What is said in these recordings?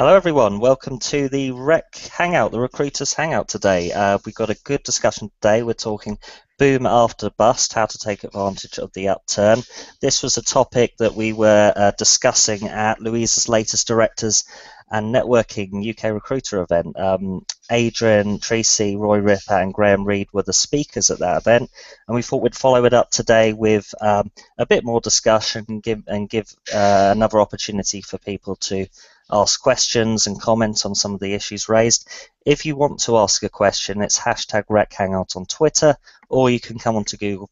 Hello everyone, welcome to the Hangout, the Recruiters Hangout today. We've got a good discussion today. We're talking boom after bust, how to take advantage of the upturn. This was a topic that we were discussing at Louise's latest Directors and Networking UK Recruiter event. Adrian Treacy, Roy Ripper and Graeme Read were the speakers at that event, and we thought we'd follow it up today with a bit more discussion and give another opportunity for people to ask questions and comment on some of the issues raised. If you want to ask a question, it's hashtag Rechangout on Twitter, or you can come onto Google+,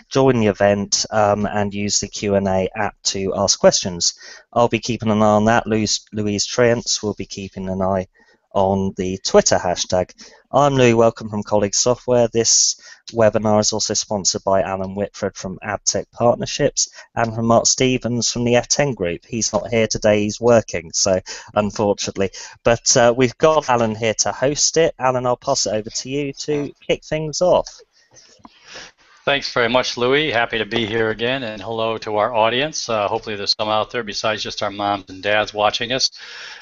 join the event and use the Q&A app to ask questions. I'll be keeping an eye on that. Louise Triance will be keeping an eye on the Twitter hashtag. I'm Louis Welcomme from Colleague Software. This webinar is also sponsored by Alan Whitford from Abtech Partnerships and from Mark Stevens from the F10 Group. He's not here today, he's working, so unfortunately. But we've got Alan here to host it. Alan, I'll pass it over to you to kick things off. Thanks very much, Louis. Happy to be here again, and hello to our audience. Hopefully there's some out there besides just our moms and dads watching us.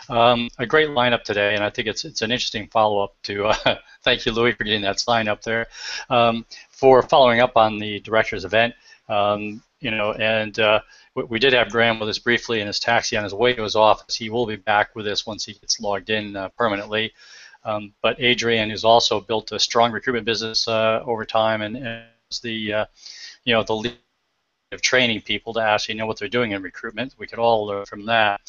A great lineup today, and I think it's an interesting follow-up to, thank you, Louis, for getting that sign up there, for following up on the Directors event. We did have Graeme with us briefly in his taxi on his way to his office. He will be back with us once he gets logged in permanently. But Adrian has also built a strong recruitment business over time, and the lead of training people to actually know what they're doing in recruitment. We could all learn from that.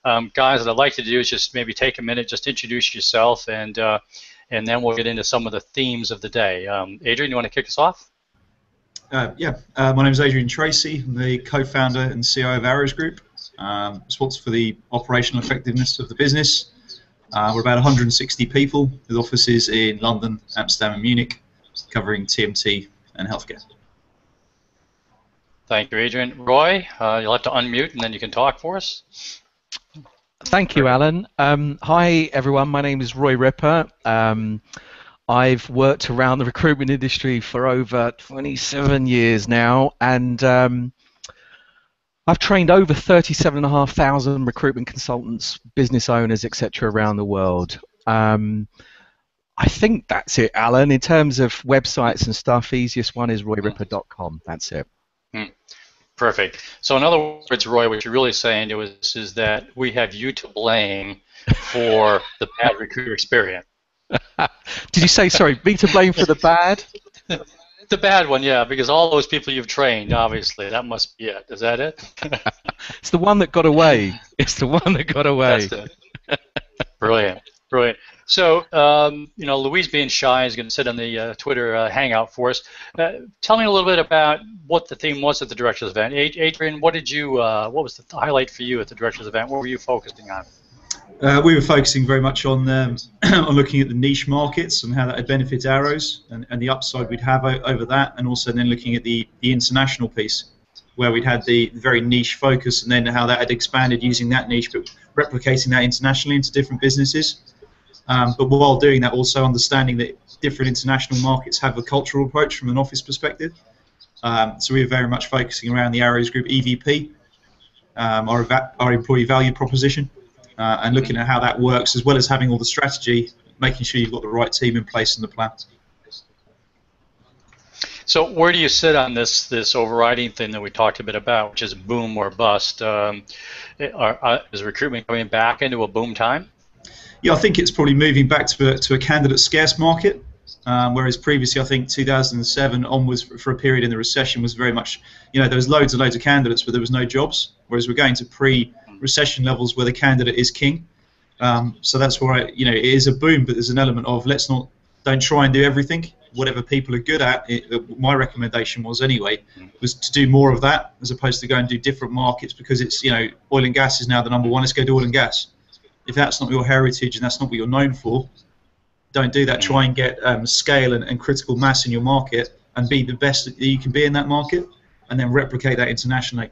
Guys, what I'd like to do is just maybe take a minute, just introduce yourself, and then we'll get into some of the themes of the day. Adrian, you want to kick us off? My name is Adrian Treacy. I'm the co-founder and COO of Arrows Group, responsible for the operational effectiveness of the business. We're about 160 people with offices in London, Amsterdam and Munich, covering TMT and healthcare. Thank you, Adrian. Roy, you'll have to unmute and then you can talk for us. Thank you, Alan. Hi, everyone. My name is Roy Ripper. I've worked around the recruitment industry for over 27 years now, and I've trained over 37,500 recruitment consultants, business owners, etc. around the world. I think that's it, Alan. In terms of websites and stuff, easiest one is royripper.com. That's it. Perfect. So in other words, Roy, what you're really saying to us is that we have you to blame for the bad recruiter experience. Did you say, sorry, me to blame for the bad? The bad one, yeah, because all those people you've trained, obviously, that must be it. Is that it? It's the one that got away. It's the one that got away. That's it. Brilliant. Brilliant. So, Louise, being shy, is going to sit on the Twitter Hangout for us. Tell me a little bit about what the theme was at the Directors event. Adrian, what was the highlight for you at the Directors event? What were you focusing on? We were focusing very much on on looking at the niche markets and how that would benefit Arrows and the upside we'd have over that, and also then looking at the international piece, where we'd had the very niche focus, and then how that had expanded using that niche, but replicating that internationally into different businesses. But while doing that, also understanding that different international markets have a cultural approach from an office perspective. So we were very much focusing around the Arrows Group EVP, our employee value proposition, and looking at how that works, as well as having all the strategy, making sure you've got the right team in place and the plan. So where do you sit on this overriding thing that we talked a bit about, which is boom or bust? Is recruitment coming back into a boom time? Yeah, I think it's probably moving back to a candidate scarce market, whereas previously I think 2007 onwards for a period in the recession was very much, there was loads and loads of candidates, but there was no jobs, whereas we're going to pre-recession levels where the candidate is king. So that's why, it is a boom, but there's an element of don't try and do everything. Whatever people are good at, my recommendation was to do more of that as opposed to go and do different markets, because it's, oil and gas is now the number one. Let's go to oil and gas. If that's not your heritage and that's not what you're known for, don't do that. Try and get scale and critical mass in your market and be the best that you can be in that market, and then replicate that internationally.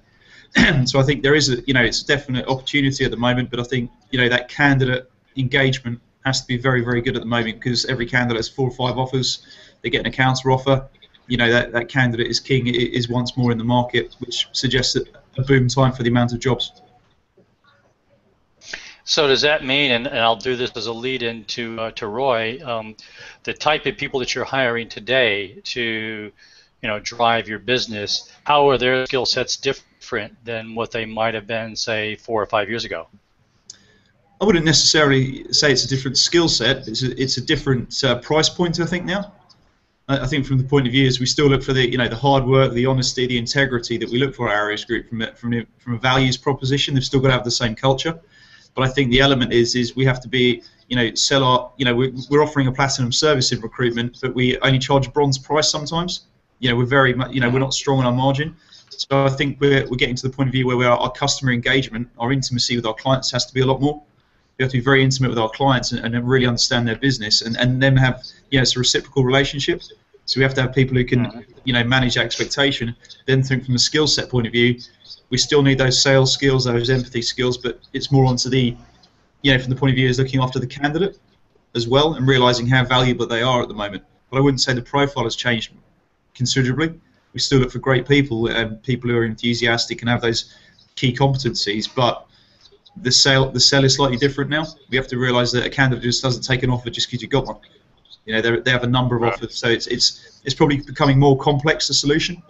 So I think there is it's a definite opportunity at the moment, but I think that candidate engagement has to be very, very good at the moment, because every candidate has 4 or 5 offers. They get a counter offer. That candidate is king, is once more in the market, which suggests a boom time for the amount of jobs. So does that mean, and I'll do this as a lead into to Roy, the type of people that you're hiring today to, drive your business, how are their skill sets different than what they might have been, say, 4 or 5 years ago? I wouldn't necessarily say it's a different skill set. It's a different price point, I think, now. I think from the point of view is we still look for the hard work, the honesty, the integrity that we look for at Arrows Group from a values proposition. They've still got to have the same culture. But I think the element is we have to be, sell our, we're offering a platinum service in recruitment, but we only charge bronze price sometimes. We're very, we're not strong on our margin. So I think we're getting to the point of view where our customer engagement, our intimacy with our clients has to be a lot more. We have to be very intimate with our clients and really understand their business and then have, it's a reciprocal relationship. So we have to have people who can, manage expectation. Then think from a skill set point of view, we still need those sales skills, those empathy skills, but it's more onto the, from the point of view is looking after the candidate as well and realizing how valuable they are at the moment. But I wouldn't say the profile has changed considerably. We still look for great people and people who are enthusiastic and have those key competencies, but the sell is slightly different now. We have to realize that a candidate just doesn't take an offer just because you got one. They have a number of offers, so it's probably becoming more complex, the solution,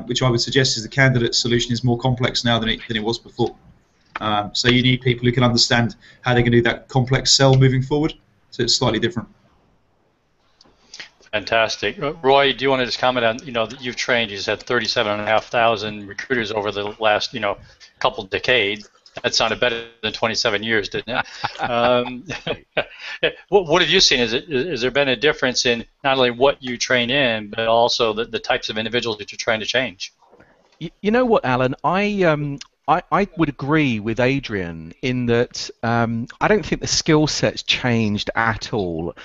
which I would suggest is the candidate solution is more complex now than it was before. So you need people who can understand how they can do that complex sell moving forward, so it's slightly different. Fantastic. Roy, do you want to just comment on, that you've trained, you said 37,500 recruiters over the last, couple decades. That sounded better than 27 years, didn't it? What have you seen? Has there been a difference in not only what you train in, but also the types of individuals that you're trying to change? You know what, Alan? I would agree with Adrian in that I don't think the skill set's changed at all.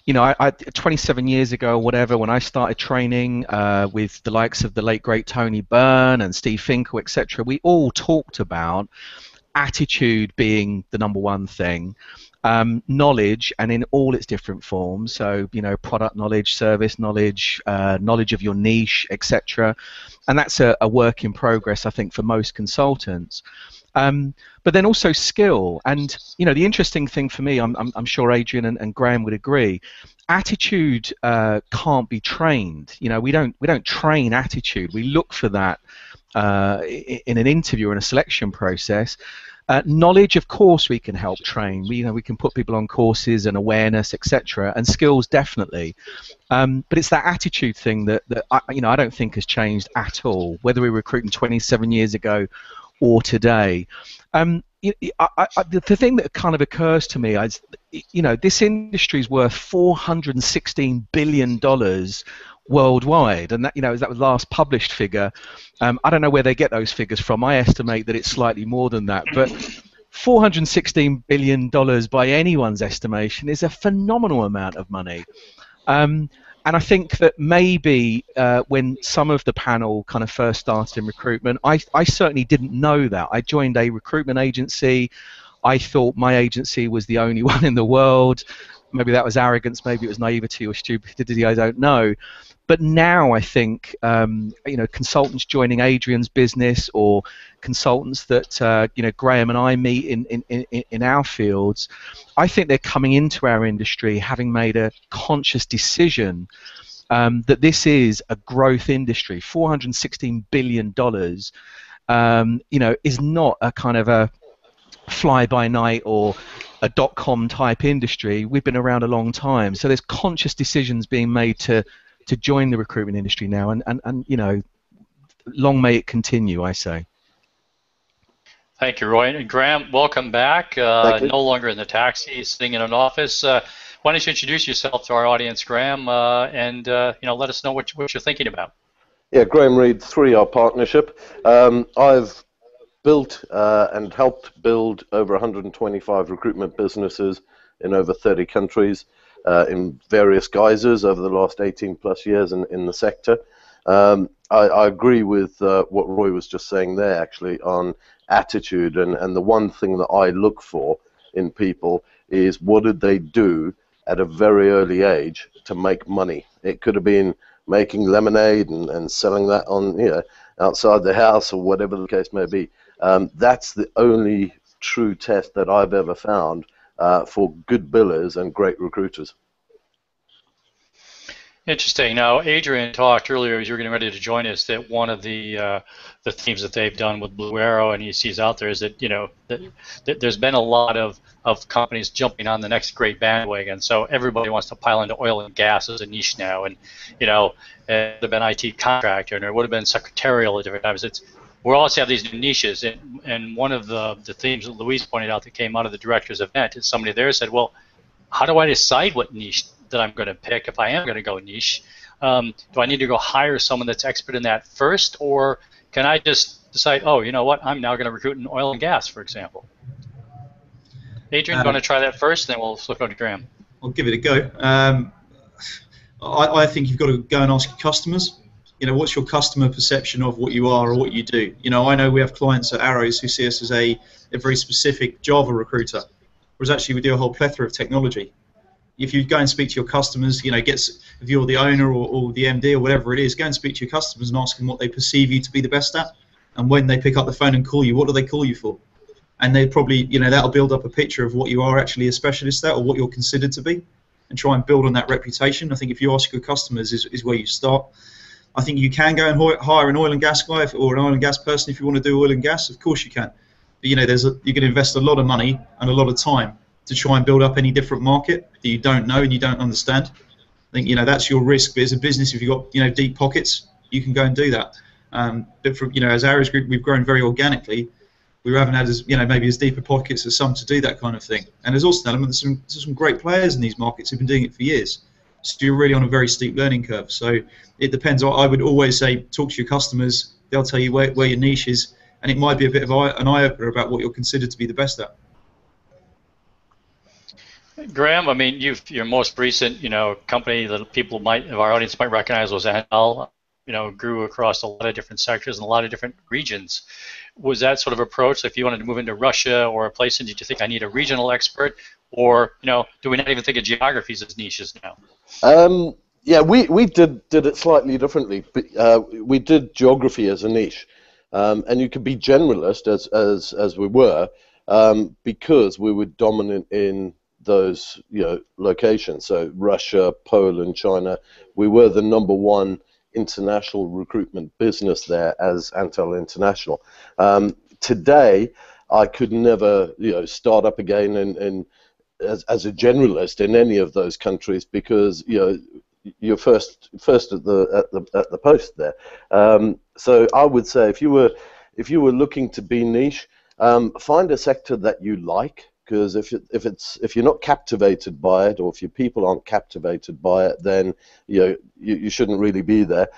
27 years ago or whatever, when I started training with the likes of the late great Tony Byrne and Steve Finkel, etc., we all talked about attitude being the number one thing, knowledge, and in all its different forms. So, product knowledge, service knowledge, knowledge of your niche, etc. And that's a work in progress, I think, for most consultants. But then also skill, and the interesting thing for me, I'm sure Adrian and Graeme would agree, attitude can't be trained. We don't train attitude. We look for that in an interview or in a selection process. Knowledge, of course, we can help train. We can put people on courses and awareness, etc. And skills, definitely. But it's that attitude thing that I don't think has changed at all, whether we were recruiting 27 years ago or today. The thing that kind of occurs to me is, this industry is worth $416 billion worldwide, and that was the last published figure. I don't know where they get those figures from. I estimate that it's slightly more than that, but $416 billion by anyone's estimation is a phenomenal amount of money. And I think that maybe when some of the panel kind of first started in recruitment, I certainly didn't know that. I joined a recruitment agency. I thought my agency was the only one in the world. Maybe that was arrogance, maybe it was naivety or stupidity, I don't know. But now I think, consultants joining Adrian's business or consultants that, Graeme and I meet in our fields, I think they're coming into our industry having made a conscious decision that this is a growth industry. $416 billion, is not a kind of a fly-by-night or a dot-com type industry. We've been around a long time. So there's conscious decisions being made to join the recruitment industry now, and long may it continue, I say. Thank you, Roy. And Graeme, welcome back. No longer in the taxi, sitting in an office. Why don't you introduce yourself to our audience, Graeme, and let us know what you're thinking about. Yeah, Graeme Read, 3R Partnership. I've built and helped build over 125 recruitment businesses in over 30 countries. In various guises over the last 18 plus years in the sector. I agree with what Roy was just saying there, actually, on attitude, and the one thing that I look for in people is what did they do at a very early age to make money. It could have been making lemonade and selling that on outside the house or whatever the case may be. That's the only true test that I've ever found for good billers and great recruiters. Interesting. Now, Adrian talked earlier as you were getting ready to join us that one of the themes that they've done with Blue Arrow and he sees out there is that that there's been a lot of companies jumping on the next great bandwagon. So everybody wants to pile into oil and gas as a niche now, and it would have been IT contractor and it would have been secretarial at different times. We also have these new niches, and one of the themes that Louise pointed out that came out of the director's event is somebody there said, well, how do I decide what niche that I'm going to pick if I am going to go niche? Do I need to go hire someone that's expert in that first, or can I just decide, oh, you know what, I'm now going to recruit in oil and gas, for example? Adrian, you want to try that first, then we'll flip over to Graeme. I'll give it a go. I think you've got to go and ask your customers. What's your customer perception of what you are or what you do? I know we have clients at Arrows who see us as a very specific Java recruiter, whereas actually we do a whole plethora of technology. If you go and speak to your customers, if you're the owner or the MD or whatever it is, go and speak to your customers and ask them what they perceive you to be the best at. And when they pick up the phone and call you, what do they call you for? And they probably, that'll build up a picture of what you are actually a specialist at or what you're considered to be, and try and build on that reputation. I think if you ask your customers is where you start. I think you can go and hire an oil and gas guy or an oil and gas person if you want to do oil and gas. Of course you can. But, you're going to invest a lot of money and a lot of time to try and build up any different market that you don't know and you don't understand. I think that's your risk. But as a business, if you've got deep pockets, you can go and do that. But from as Arrows Group, we've grown very organically. We haven't had maybe as deeper pockets as some to do that kind of thing. And there's also an element there's some great players in these markets who've been doing it for years. So you're really on a very steep learning curve. So it depends. I would always say talk to your customers. They'll tell you where your niche is, and it might be a bit of an eye opener about what you're considered to be the best at. Graeme, your most recent, company that people of our audience might recognize was Antel. Grew across a lot of different sectors and a lot of different regions. Was that sort of approach? If you wanted to move into Russia or a place, did you think I need a regional expert, or do we not even think of geographies as niches now? Yeah, we did it slightly differently. We did geography as a niche, and you could be generalist as we were, because we were dominant in those locations. So Russia, Poland, China, we were the #1 international recruitment business there as Antel International. Today, I could never start up again and as a generalist in any of those countries, because you're first at the post there. So I would say if you were looking to be niche, find a sector that you like. Because if you're not captivated by it, or if your people aren't captivated by it, then you shouldn't really be there.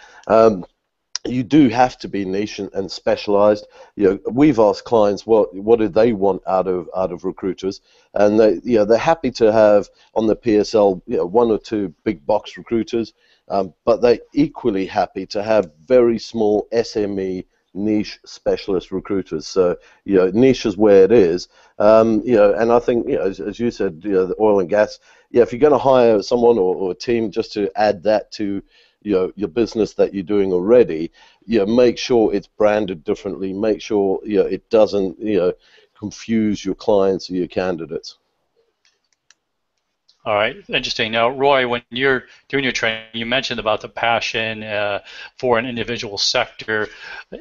You do have to be niche and specialized. We've asked clients what do they want out of recruiters, and they're happy to have on the PSL 1 or 2 big box recruiters, but they're equally happy to have very small SME niche specialist recruiters. So niche is where it is. And I think as you said, the oil and gas. If you're going to hire someone or a team just to add that to your business that you're doing already, make sure it's branded differently. Make sure it doesn't confuse your clients or your candidates. All right, interesting. Now, Roy, when you're doing your training, you mentioned about the passion for an individual sector.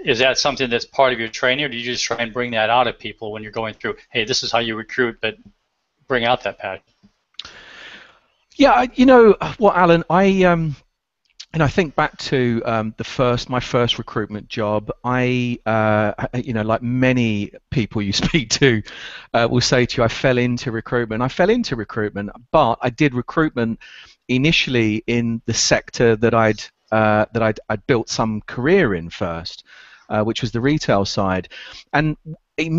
Is that something that's part of your training, or do you just try and bring that out of people when you're going through, hey, this is how you recruit, but bring out that passion? Yeah, what, Alan, I think back to my first recruitment job. I like many people you speak to, will say to you, I fell into recruitment. But I did recruitment initially in the sector that I'd built some career in first, which was the retail side, and I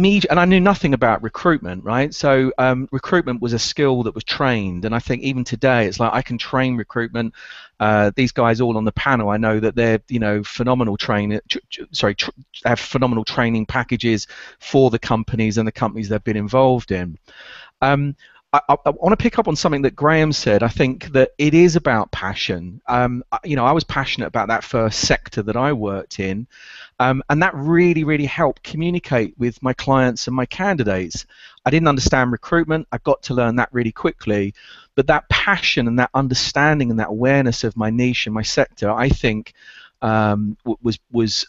knew nothing about recruitment, right? So recruitment was a skill that was trained, and I think even today it's like I can train recruitment. These guys all on the panel, I know that they're phenomenal have phenomenal training packages for the companies and the companies they've been involved in. I want to pick up on something that Graeme said. I think that it is about passion. You know, I was passionate about that first sector that I worked in, and that really, really helped communicate with my clients and my candidates. I didn't understand recruitment. I got to learn that really quickly, but that passion and that understanding and that awareness of my niche and my sector, I think, was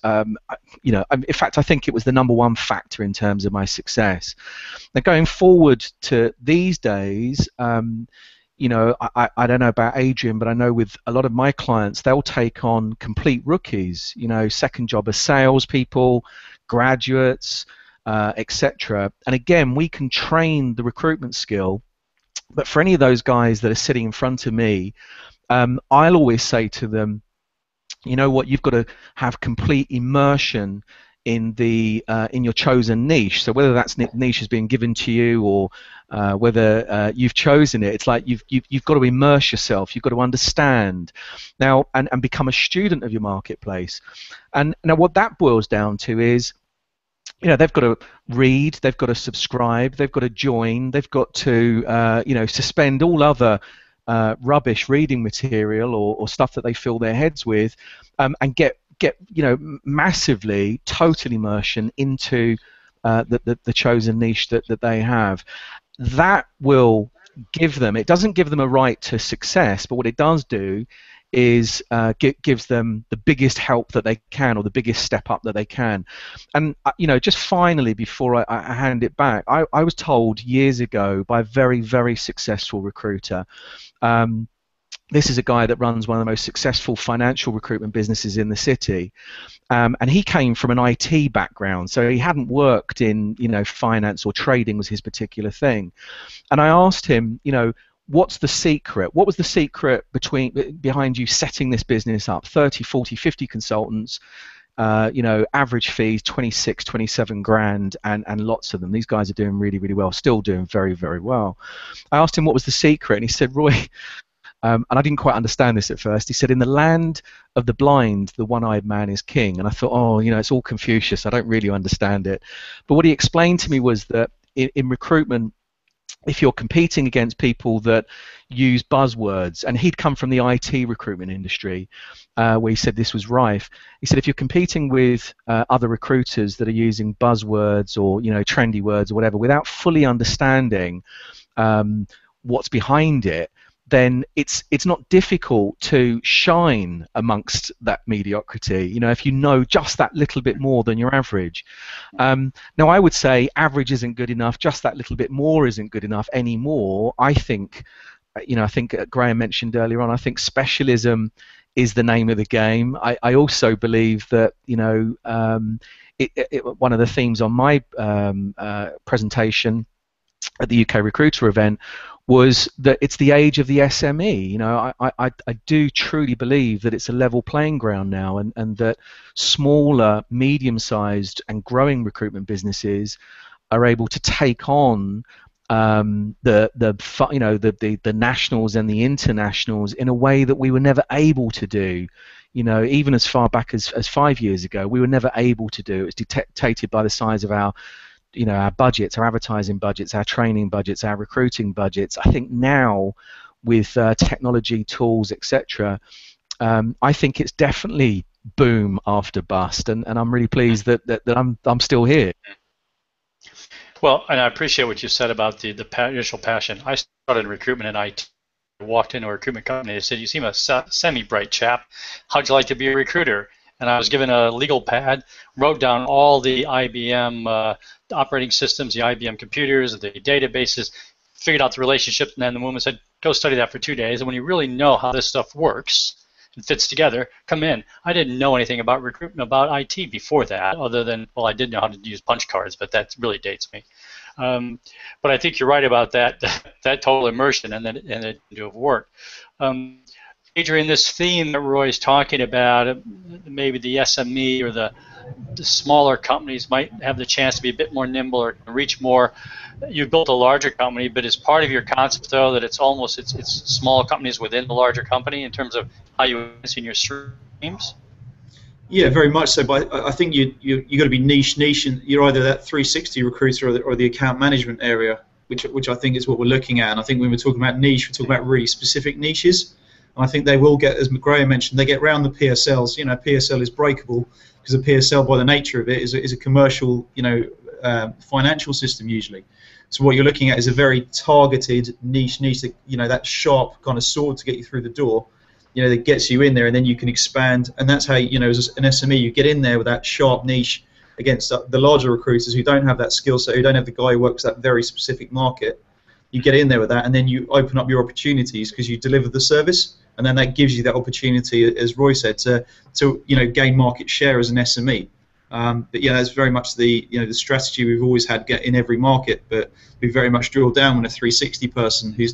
you know, in fact, I think it was the #1 factor in terms of my success. Now, going forward to these days, you know, I don't know about Adrian, but I know with a lot of my clients, they'll take on complete rookies, you know, second job as salespeople, graduates, etc. And again, we can train the recruitment skill, but for any of those guys that are sitting in front of me, I'll always say to them, you know what, you've got to have complete immersion in the in your chosen niche. So whether that's niche has been given to you or whether you've chosen it, it's like you've got to immerse yourself. You've got to understand now and become a student of your marketplace. And now what that boils down to is, you know, they've got to read, they've got to subscribe, they've got to join, they've got to you know, suspend all other rubbish reading material or stuff that they fill their heads with, and get you know, massively total immersion into the chosen niche that they have. That will give them, it doesn't give them a right to success, but what it does do is gives them the biggest help that they can, or the biggest step up that they can. And you know, just finally, before I hand it back, I was told years ago by a very, very successful recruiter, this is a guy that runs one of the most successful financial recruitment businesses in the city, and he came from an IT background, so he hadn't worked in, you know, finance or trading was his particular thing. And I asked him, you know, what's the secret? What was the secret behind you setting this business up? 30, 40, 50 consultants, you know, average fees 26, 27 grand, and lots of them. These guys are doing really, really well, still doing very, very well. I asked him what was the secret, and he said, Roy, and I didn't quite understand this at first. He said, in the land of the blind, the one-eyed man is king. And I thought, oh, you know, it's all Confucius. I don't really understand it. But what he explained to me was that in recruitment, if you're competing against people that use buzzwords, and he'd come from the IT recruitment industry, where he said this was rife. He said if you're competing with other recruiters that are using buzzwords or, you know, trendy words or whatever, without fully understanding what's behind it, then it's not difficult to shine amongst that mediocrity, you know, if you know just that little bit more than your average. Now, I would say average isn't good enough, just that little bit more isn't good enough anymore. I think, you know, I think Graeme mentioned earlier on, I think specialism is the name of the game. I also believe that, you know, one of the themes on my presentation at the UK Recruiter event was that it's the age of the SME. You know, I do truly believe that it's a level playing ground now, and that smaller, medium-sized, and growing recruitment businesses are able to take on the nationals and the internationals in a way that we were never able to do. You know, even as far back as 5 years ago, we were never able to do. It was dictated by the size of our, you know, our budgets, our advertising budgets, our training budgets, our recruiting budgets. I think now with technology, tools, etc., I think it's definitely boom after bust, and I'm really pleased that I'm still here. Well, and I appreciate what you said about the initial passion. I started in recruitment in IT. I walked into a recruitment company. They said, "You seem a semi-bright chap. How'd you like to be a recruiter?" And I was given a legal pad, wrote down all the IBM operating systems, the IBM computers, the databases, figured out the relationships, and then the woman said, go study that for 2 days, and when you really know how this stuff works and fits together, come in. I didn't know anything about recruitment, about IT before that, other than, well, I did know how to use punch cards, but that really dates me. But I think you're right about that total immersion and it to have worked. Adrian, this theme that Roy's talking about, maybe the SME or the smaller companies might have the chance to be a bit more nimble or reach more. You've built a larger company, but is part of your concept, though, that it's small companies within the larger company in terms of how you invest in your streams? Yeah, very much so. But I think you got to be niche, and you're either that 360 recruiter or the account management area. which I think is what we're looking at. And I think when we're talking about niche, we're talking about really specific niches. And I think they will get, as Graeme mentioned, they get around the PSLs. You know, PSL is breakable because a PSL, by the nature of it, is a commercial, financial system usually. So what you're looking at is a very targeted niche, that, that sharp kind of sword to get you through the door, that gets you in there, and then you can expand. And that's how, as an SME, you get in there with that sharp niche against the larger recruiters who don't have that skill set, who don't have the guy who works that very specific market. You get in there with that, and then you open up your opportunities because you deliver the service, and then that gives you that opportunity, as Roy said, to gain market share as an SME. But yeah, that's very much the the strategy we've always had in every market. But we very much drill down on a 360 person who's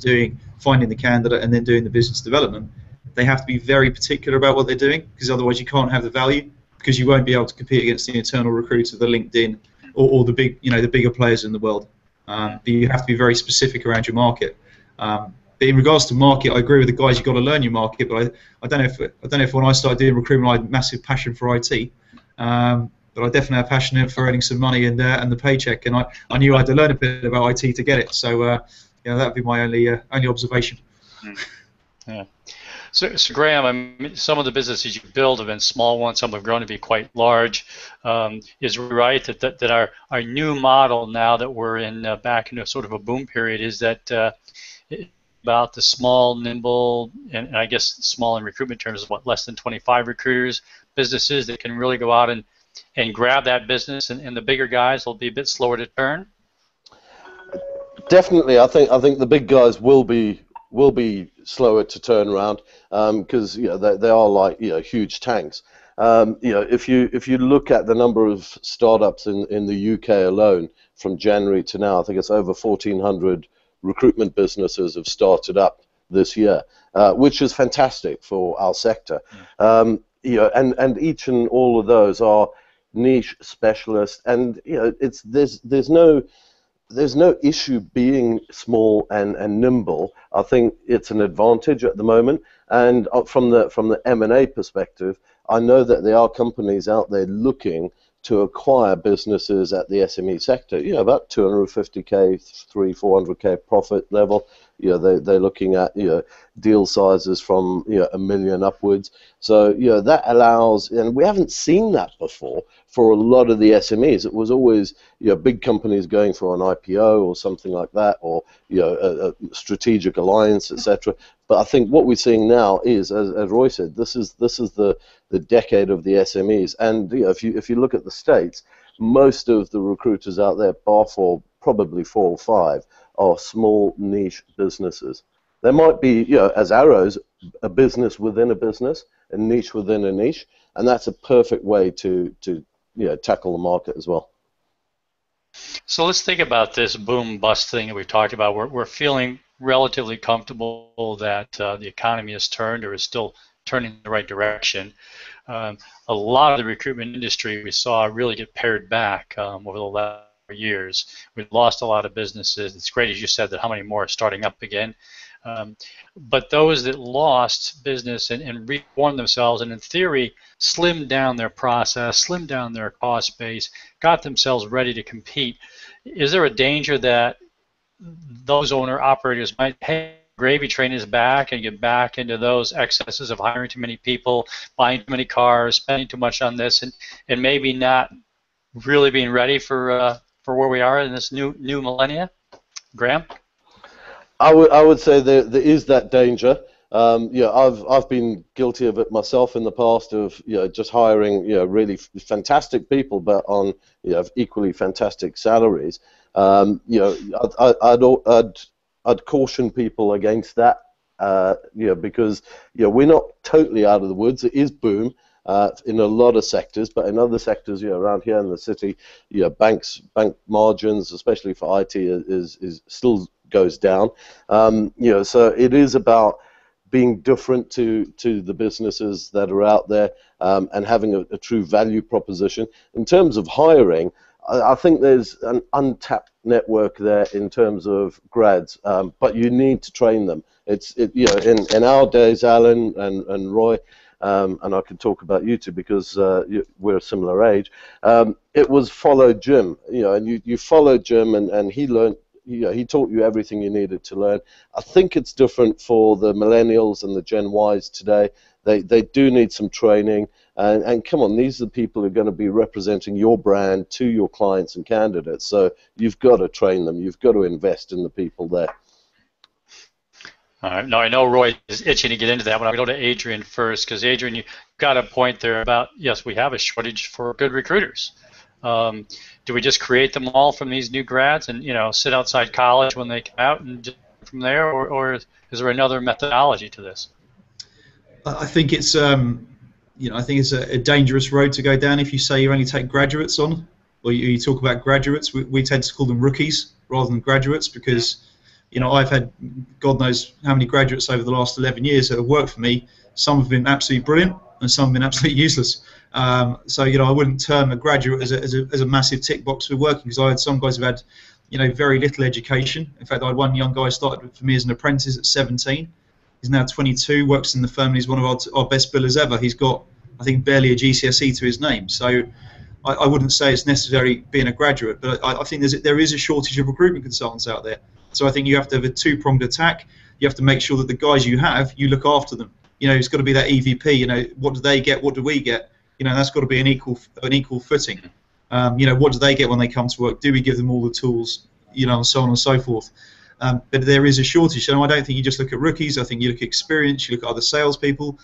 finding the candidate and then doing the business development. They have to be very particular about what they're doing, because otherwise you can't have the value, because you won't be able to compete against the internal recruiter, the LinkedIn, or the big the bigger players in the world. But you have to be very specific around your market. But in regards to market, I agree with the guys. You've got to learn your market. But I don't know if when I started doing recruitment, I had a massive passion for IT. But I definitely have passion for earning some money and the paycheck. And I knew I had to learn a bit about IT to get it. So that would be my only observation. Yeah. So Graeme, I mean, some of the businesses you build have been small ones. Some have grown to be quite large. Is right that our new model now that we're in back into sort of a boom period is that about the small, nimble, and I guess small in recruitment terms is what, less than 25 recruiters, businesses that can really go out and grab that business, and the bigger guys will be a bit slower to turn? Definitely, I think the big guys will be slower to turn around because they are like huge tanks. If you look at the number of startups in the UK alone from January to now, I think it's over 1,400 recruitment businesses have started up this year, which is fantastic for our sector. And each and all of those are niche specialists, and there's no issue being small and nimble. I think it's an advantage at the moment. And from the M&A perspective, I know that there are companies out there looking to acquire businesses at the SME sector. About 250k, 400k profit level. They're looking at deal sizes from $1 million upwards. So that allows, and we haven't seen that before for a lot of the SMEs. It was always big companies going for an IPO or something like that, or a strategic alliance, etc. But I think what we're seeing now is, as Roy said, this is the decade of the SMEs. And if you look at the States, most of the recruiters out there, bar for probably 4 or 5, are small niche businesses. There might be, as Arrows, a business within a business, a niche within a niche, and that's a perfect way to tackle the market as well. So let's think about this boom bust thing that we've talked about. We're feeling relatively comfortable that the economy has turned, or is still turning in the right direction. A lot of the recruitment industry we saw really get pared back over the last years. We've lost a lot of businesses. It's great, as you said, that how many more are starting up again. But those that lost business and reformed themselves, and in theory slimmed down their process, slimmed down their cost base, got themselves ready to compete, is there a danger that those owner-operators might, hey, gravy train is back, and get back into those excesses of hiring too many people, buying too many cars, spending too much on this, and maybe not really being ready for where we are in this new millennia? Graeme? I would say there is that danger. I've been guilty of it myself in the past, of just hiring really fantastic people, but on equally fantastic salaries. I'd caution people against that. Because we're not totally out of the woods. It is boom in a lot of sectors, but in other sectors, around here in the city, bank margins, especially for IT, is still goes down. So it is about being different to the businesses that are out there, and having a true value proposition. In terms of hiring, I think there's an untapped network there in terms of grads, but you need to train them. In our days, Alan and Roy, and I can talk about you two because we're a similar age. It was follow Jim, and you followed Jim, and he learned he taught you everything you needed to learn. I think it's different for the millennials and the Gen Ys today. They do need some training, and come on, these are the people who are going to be representing your brand to your clients and candidates. So you've got to train them. You've got to invest in the people there. All right. Now, I know Roy is itching to get into that, but I'm going to go to Adrian first, because Adrian, you got a point there about, yes, we have a shortage for good recruiters. Do we just create them all from these new grads and, sit outside college when they come out and just from there, or is there another methodology to this? I think it's I think it's a dangerous road to go down if you say you only take graduates on, or you talk about graduates. We tend to call them rookies rather than graduates, because I've had God knows how many graduates over the last 11 years that have worked for me. Some have been absolutely brilliant, and some have been absolutely useless. So I wouldn't term a graduate as a massive tick box for working, because I had some guys who've had very little education. In fact, I had one young guy who started for me as an apprentice at 17. He's now 22, works in the firm, and he's one of our best billers ever. He's got, I think, barely a GCSE to his name. So I wouldn't say it's necessarily being a graduate, but I think there is a shortage of recruitment consultants out there. So I think you have to have a two-pronged attack. You have to make sure that the guys you have, you look after them. It's got to be that EVP. What do they get? What do we get? That's got to be an equal footing. What do they get when they come to work? Do we give them all the tools? And so on and so forth. But there is a shortage. So I don't think you just look at rookies. I think you look at experience. You look at other salespeople,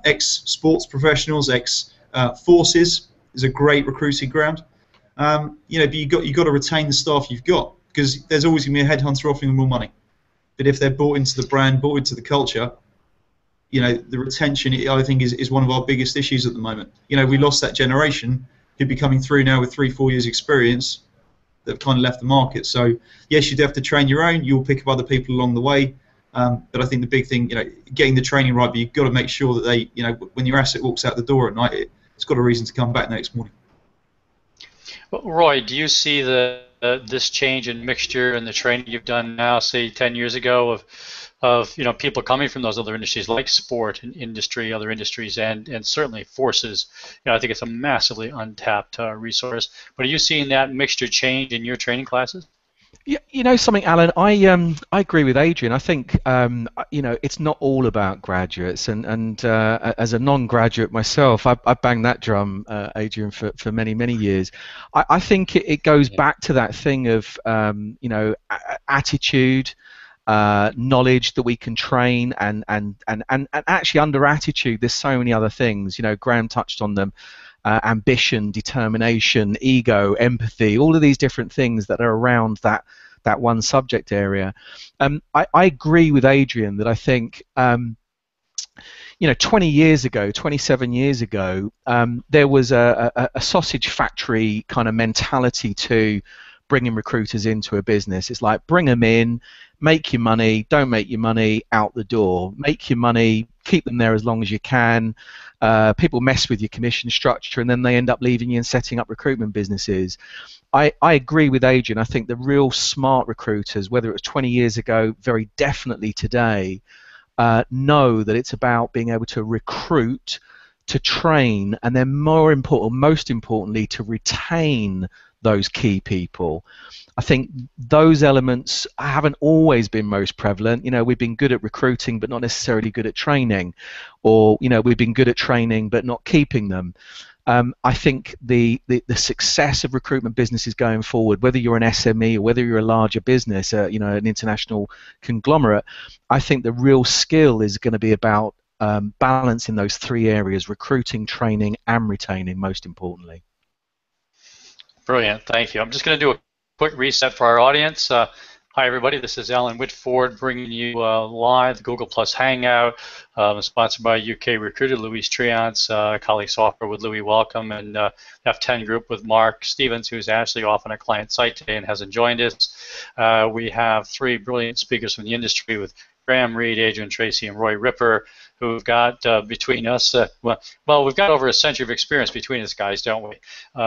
ex-sports professionals, ex-forces is a great recruiting ground. But you've got to retain the staff you've got, because there's always going to be a headhunter offering them more money. But if they're bought into the brand, bought into the culture, the retention, I think, is one of our biggest issues at the moment. We lost that generation who'd be coming through now with 3-4 years experience that have kind of left the market. So yes, you'd have to train your own. You'll pick up other people along the way. But I think the big thing, getting the training right, but you've got to make sure that they, when your asset walks out the door at night, it's got a reason to come back next morning. Well, Roy, do you see this change in mixture and the training you've done now, say 10 years ago, of people coming from those other industries like sport and industry, other industries, and certainly forces? I think it's a massively untapped resource. But are you seeing that mixture change in your training classes? Yeah, something, Alan. I agree with Adrian. I think it's not all about graduates, and as a non-graduate myself, I banged that drum, Adrian, for many years. I think it goes back to that thing of attitude. Knowledge that we can train, and actually under attitude there's so many other things. Graeme touched on them: ambition, determination, ego, empathy, all of these different things that are around that one subject area. I agree with Adrian that I think 27 years ago, there was a sausage factory kind of mentality to bringing recruiters into a business. It's like, bring them in, make your money, don't make your money, out the door. Make your money, keep them there as long as you can. People mess with your commission structure, and then they end up leaving you and setting up recruitment businesses. I agree with Adrian. I think the real smart recruiters, whether it was 20 years ago, very definitely today, know that it's about being able to recruit, to train, and then most importantly, to retain those key people. I think those elements haven't always been most prevalent. We've been good at recruiting but not necessarily good at training, or we've been good at training but not keeping them. I think the success of recruitment businesses going forward, whether you're an SME or whether you're a larger business, an international conglomerate, I think the real skill is going to be about balancing those three areas: recruiting, training, and retaining, most importantly. Brilliant, thank you. I'm just going to do a quick reset for our audience. Hi everybody, this is Alan Whitford bringing you live the Google Hangout, sponsored by UK recruiter Louise Triance, colleague software with Louis Welcomme, and F10 Group with Mark Stevens, who's actually off on a client site today and hasn't joined us. We have three brilliant speakers from the industry with Graeme Read, Adrian Treacy, and Roy Ripper, who've got between us, well, we've got over a century of experience between us guys, don't we?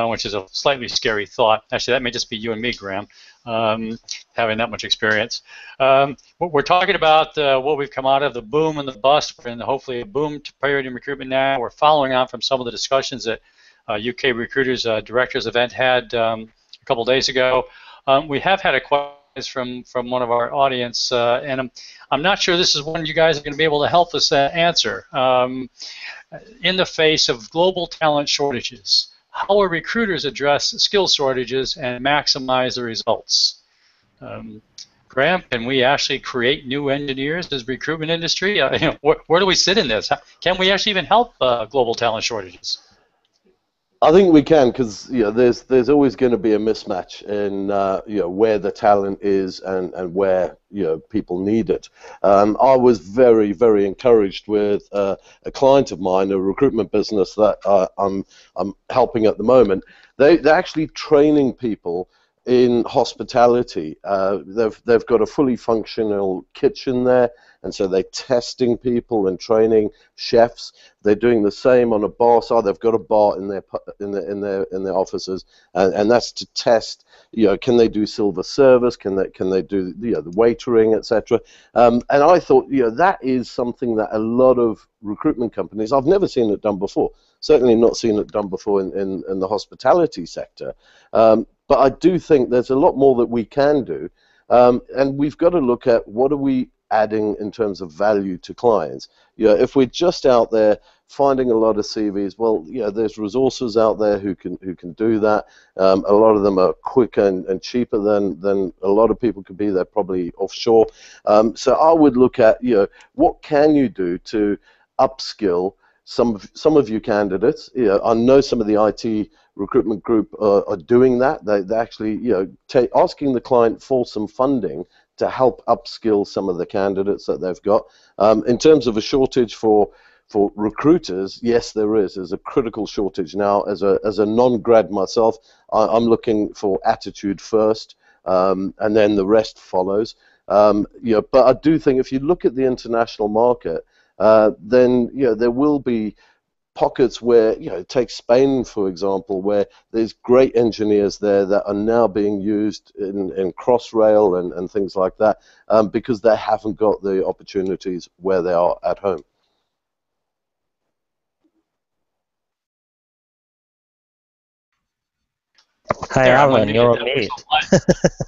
Which is a slightly scary thought. Actually, that may just be you and me, Graeme, having that much experience. We're talking about what we've come out of, the boom and the bust, and hopefully a boom period in recruitment now. We're following on from some of the discussions that UK Recruiters Directors event had a couple days ago. We have had a from one of our audience, and I'm not sure this is one you guys are going to be able to help us answer. In the face of global talent shortages, how will recruiters address skill shortages and maximize the results? Graeme, can we actually create new engineers as recruitment industry? Where do we sit in this? Can we actually even help global talent shortages? I think we can, because there's always going to be a mismatch in where the talent is and where people need it. I was very, very encouraged with a client of mine, a recruitment business that I'm helping at the moment. They're actually training people in hospitality. They've got a fully functional kitchen there, and so they're testing people and training chefs. They're doing the same on a bar side. They've got a bar in their offices, and that's to test. Can they do silver service? Can they do the waitering, etc. And I thought that is something that a lot of recruitment companies, I've never seen it done before. Certainly not seen it done before in the hospitality sector. But I do think there's a lot more that we can do, and we've got to look at what are we adding in terms of value to clients. If we're just out there finding a lot of CVs, well, there's resources out there who can do that. A lot of them are quicker and cheaper than a lot of people could be. They're probably offshore. So I would look at what can you do to upskill some of you candidates. I know some of the IT recruitment group are doing that. They're actually asking the client for some funding to help upskill some of the candidates that they've got. In terms of a shortage for recruiters, yes, there is. There's a critical shortage now. As a non-grad myself, I'm looking for attitude first, and then the rest follows. But I do think if you look at the international market, then there will be pockets where, take Spain, for example, where there's great engineers there that are now being used in Crossrail and things like that, because they haven't got the opportunities where they are at home. Hey, Alan, you're on mute.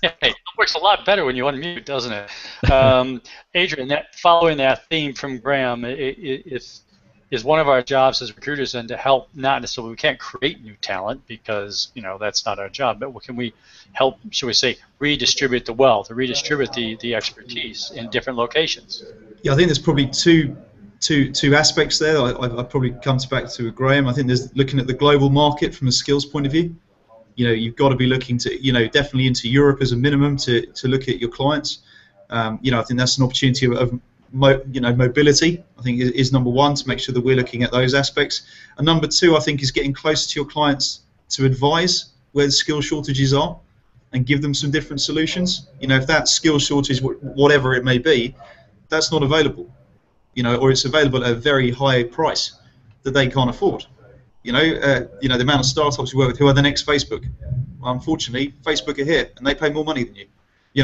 It works a lot better when you unmute, doesn't it? Adrian, following that theme from Graeme, is one of our jobs as recruiters, and to help, not necessarily, we can't create new talent because that's not our job, but can we help, should we say, redistribute the wealth, or redistribute the expertise in different locations? Yeah, I think there's probably two aspects there. I'd probably come back to Graeme. I think there's looking at the global market from a skills point of view. You've got to be looking to, definitely into Europe as a minimum to look at your clients. I think that's an opportunity of mobility. I think is number one, to make sure that we're looking at those aspects. And number two, I think, is getting closer to your clients to advise where the skill shortages are and give them some different solutions. If that skill shortage, whatever it may be, that's not available, or it's available at a very high price that they can't afford. The amount of startups we work with who are the next Facebook. Well, unfortunately, Facebook are here and they pay more money than you.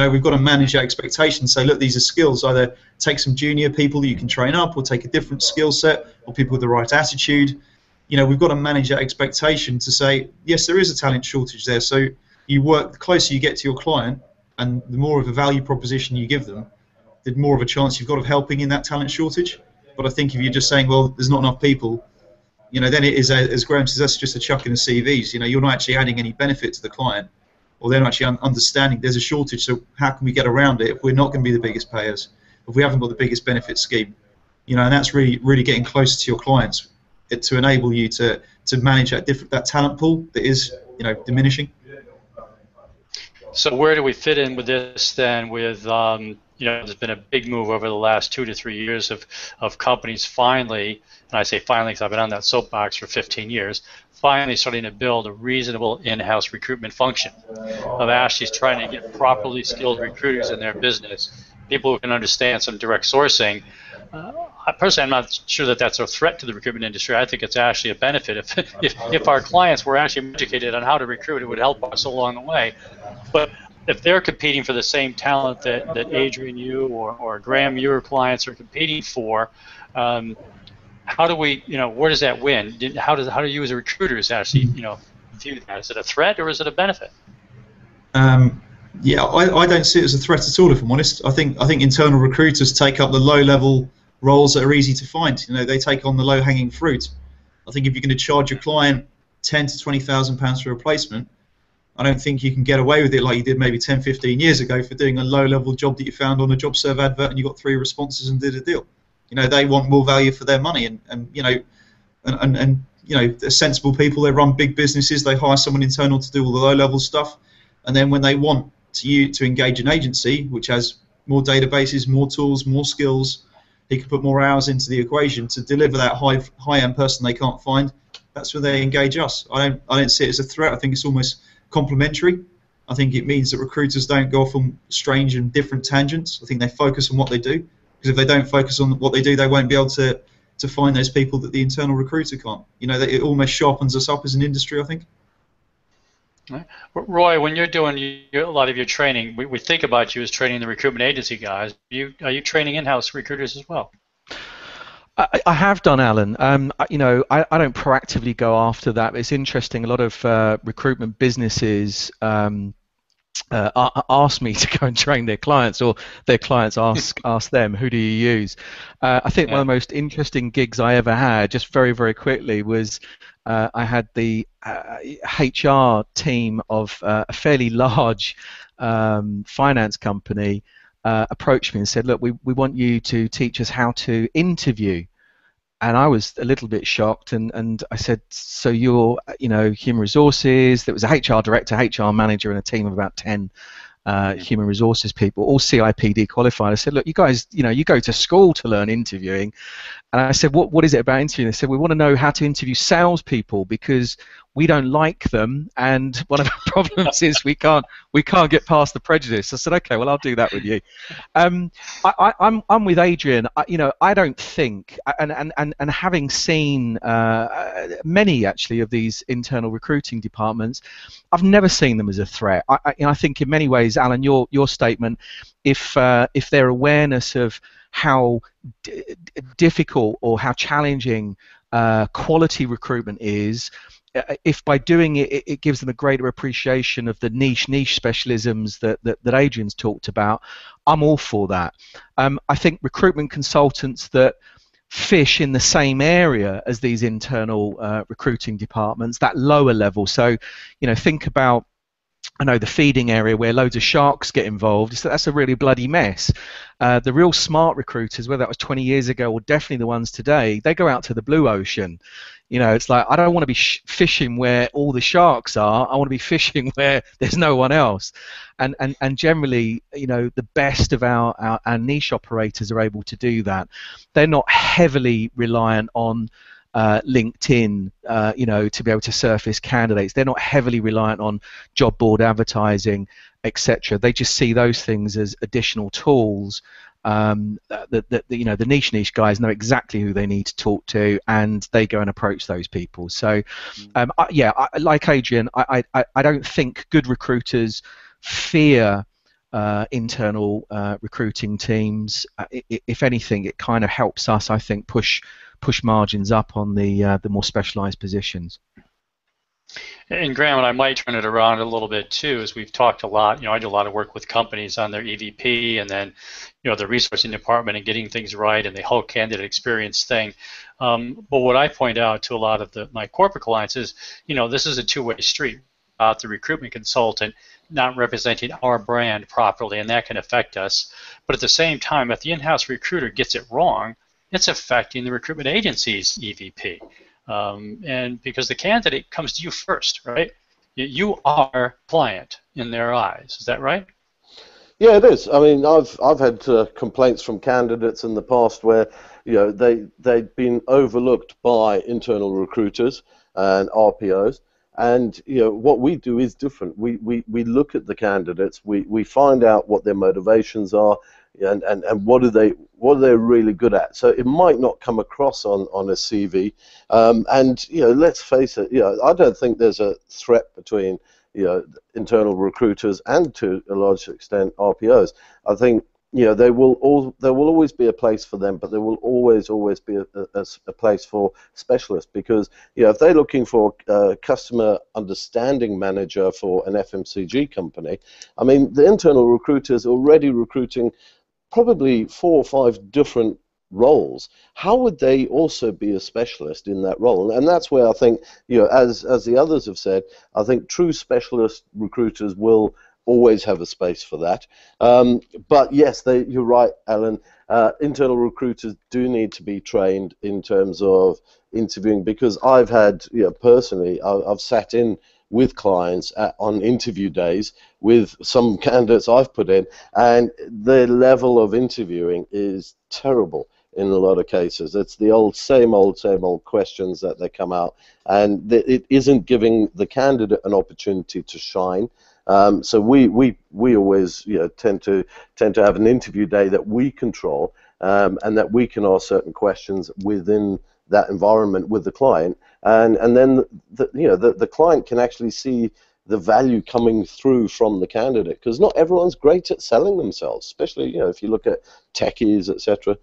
We've got to manage our expectations. Say, look, these are skills. Either take some junior people that you can train up, or take a different skill set, or people with the right attitude. We've got to manage that expectation to say, yes, there is a talent shortage there. So you work, the closer you get to your client, and the more of a value proposition you give them, the more of a chance you've got of helping in that talent shortage. But I think if you're just saying, well, there's not enough people, then it is, as Graeme says, that's just a chuck in the CVs. You're not actually adding any benefit to the client, or they're not actually understanding there's a shortage, so how can we get around it if we're not going to be the biggest payers, if we haven't got the biggest benefit scheme? And that's really getting closer to your clients to enable you to manage that talent pool that is, diminishing. So where do we fit in with this then? With there's been a big move over the last 2 to 3 years of companies finally, and I say finally because I've been on that soapbox for 15 years, finally starting to build a reasonable in-house recruitment function of actually trying to get properly skilled recruiters in their business, people who can understand some direct sourcing. Personally, I'm not sure that that's a threat to the recruitment industry. I think it's actually a benefit. If our clients were actually educated on how to recruit, it would help us along the way. But if they're competing for the same talent that Adrian, you or Graeme, your clients are competing for, how do we, where does that win? How do you as recruiters actually, view that? Is it a threat or is it a benefit? Yeah, I don't see it as a threat at all, if I'm honest. I think internal recruiters take up the low-level roles that are easy to find. You know, they take on the low-hanging fruit. I think if you're going to charge your client £10,000 to £20,000 for a replacement, I don't think you can get away with it like you did maybe 10, 15 years ago for doing a low-level job that you found on a job serve advert and you got 3 responses and did a deal. You know, they want more value for their money, and you know, and you know, they're sensible people. They run big businesses. They hire someone internal to do all the low-level stuff, and then when they want to engage an agency which has more databases, more tools, more skills, he can put more hours into the equation to deliver that high-end person they can't find. That's when they engage us. I don't see it as a threat. I think it's almost complementary. I think it means that recruiters don't go off on strange and different tangents. I think they focus on what they do, because if they don't focus on what they do, they won't be able to find those people that the internal recruiter can't. You know, it almost sharpens us up as an industry, I think. Roy, when you're doing a lot of your training, we think about you as training the recruitment agency guys. Are you training in-house recruiters as well? I have done, Alan. You know, I don't proactively go after that. It's interesting. A lot of recruitment businesses ask me to go and train their clients, or their clients ask them, who do you use? I think one of the most interesting gigs I ever had, just very, very quickly, was I had the HR team of a fairly large finance company approached me and said, look, we want you to teach us how to interview. And I was a little bit shocked, and I said, so you're, you know, human resources. There was a HR director, HR manager, and a team of about 10 human resources people, all CIPD qualified. I said, look, you guys, you know, you go to school to learn interviewing. And I said, what is it about interviewing? They said, we want to know how to interview salespeople because we don't like them, and one of the problems is we can't get past the prejudice. I said, okay, well, I'll do that with you. I'm with Adrian. You know, I don't think, and having seen many actually of these internal recruiting departments, I've never seen them as a threat. I think in many ways, Alan, your statement, if their awareness of how difficult or how challenging quality recruitment is, if by doing it, it gives them a greater appreciation of the niche specialisms that Adrian's talked about, I'm all for that. I think recruitment consultants that fish in the same area as these internal recruiting departments, that lower level. So, you know, think about, I know, the feeding area where loads of sharks get involved. So that's a really bloody mess. The real smart recruiters, whether that was 20 years ago or definitely the ones today, they go out to the blue ocean. You know, it's like, I don't want to be fishing where all the sharks are. I want to be fishing where there's no one else. And generally, you know, the best of our niche operators are able to do that. They're not heavily reliant on LinkedIn, you know, to be able to surface candidates. They're not heavily reliant on job board advertising, etc. They just see those things as additional tools. That you know, the niche guys know exactly who they need to talk to, and they go and approach those people. So, like Adrian, I don't think good recruiters fear internal recruiting teams. If anything, it kind of helps us, I think, push margins up on the more specialized positions. And Graeme, and I might turn it around a little bit too, as we've talked a lot. You know, I do a lot of work with companies on their EVP and then, you know, the resourcing department and getting things right and the whole candidate experience thing. But what I point out to a lot of my corporate clients is, you know, this is a two-way street. The recruitment consultant not representing our brand properly, and that can affect us. But at the same time, if the in-house recruiter gets it wrong, it's affecting the recruitment agency's EVP. And because the candidate comes to you first, right? You are client in their eyes. Is that right? Yeah, it is. I mean, I've had complaints from candidates in the past where, you know, they'd been overlooked by internal recruiters and RPOs. And, you know, what we do is different. We look at the candidates. We find out what their motivations are, and what are they really good at. So it might not come across on a CV. And, you know, let's face it, you know, I don't think there's a threat between, you know, internal recruiters and, to a large extent, RPOs. I think there will always be a place for them, but there will always be a place for specialists, because if they're looking for a customer understanding manager for an FMCG company, I mean, the internal recruiter is already recruiting probably 4 or 5 different roles. How would they also be a specialist in that role? And that's where I think, as the others have said, I think true specialist recruiters will always have a space for that. But yes, you're right, Alan. Internal recruiters do need to be trained in terms of interviewing, because I've had, personally, I've sat in with clients on interview days with some candidates I've put in, and the level of interviewing is terrible in a lot of cases. It's the same old questions that they come out, and it isn't giving the candidate an opportunity to shine. So we always tend to have an interview day that we control, and that we can ask certain questions within that environment with the client, and then the client can actually see the value coming through from the candidate, because not everyone's great at selling themselves, especially if you look at techies, etc.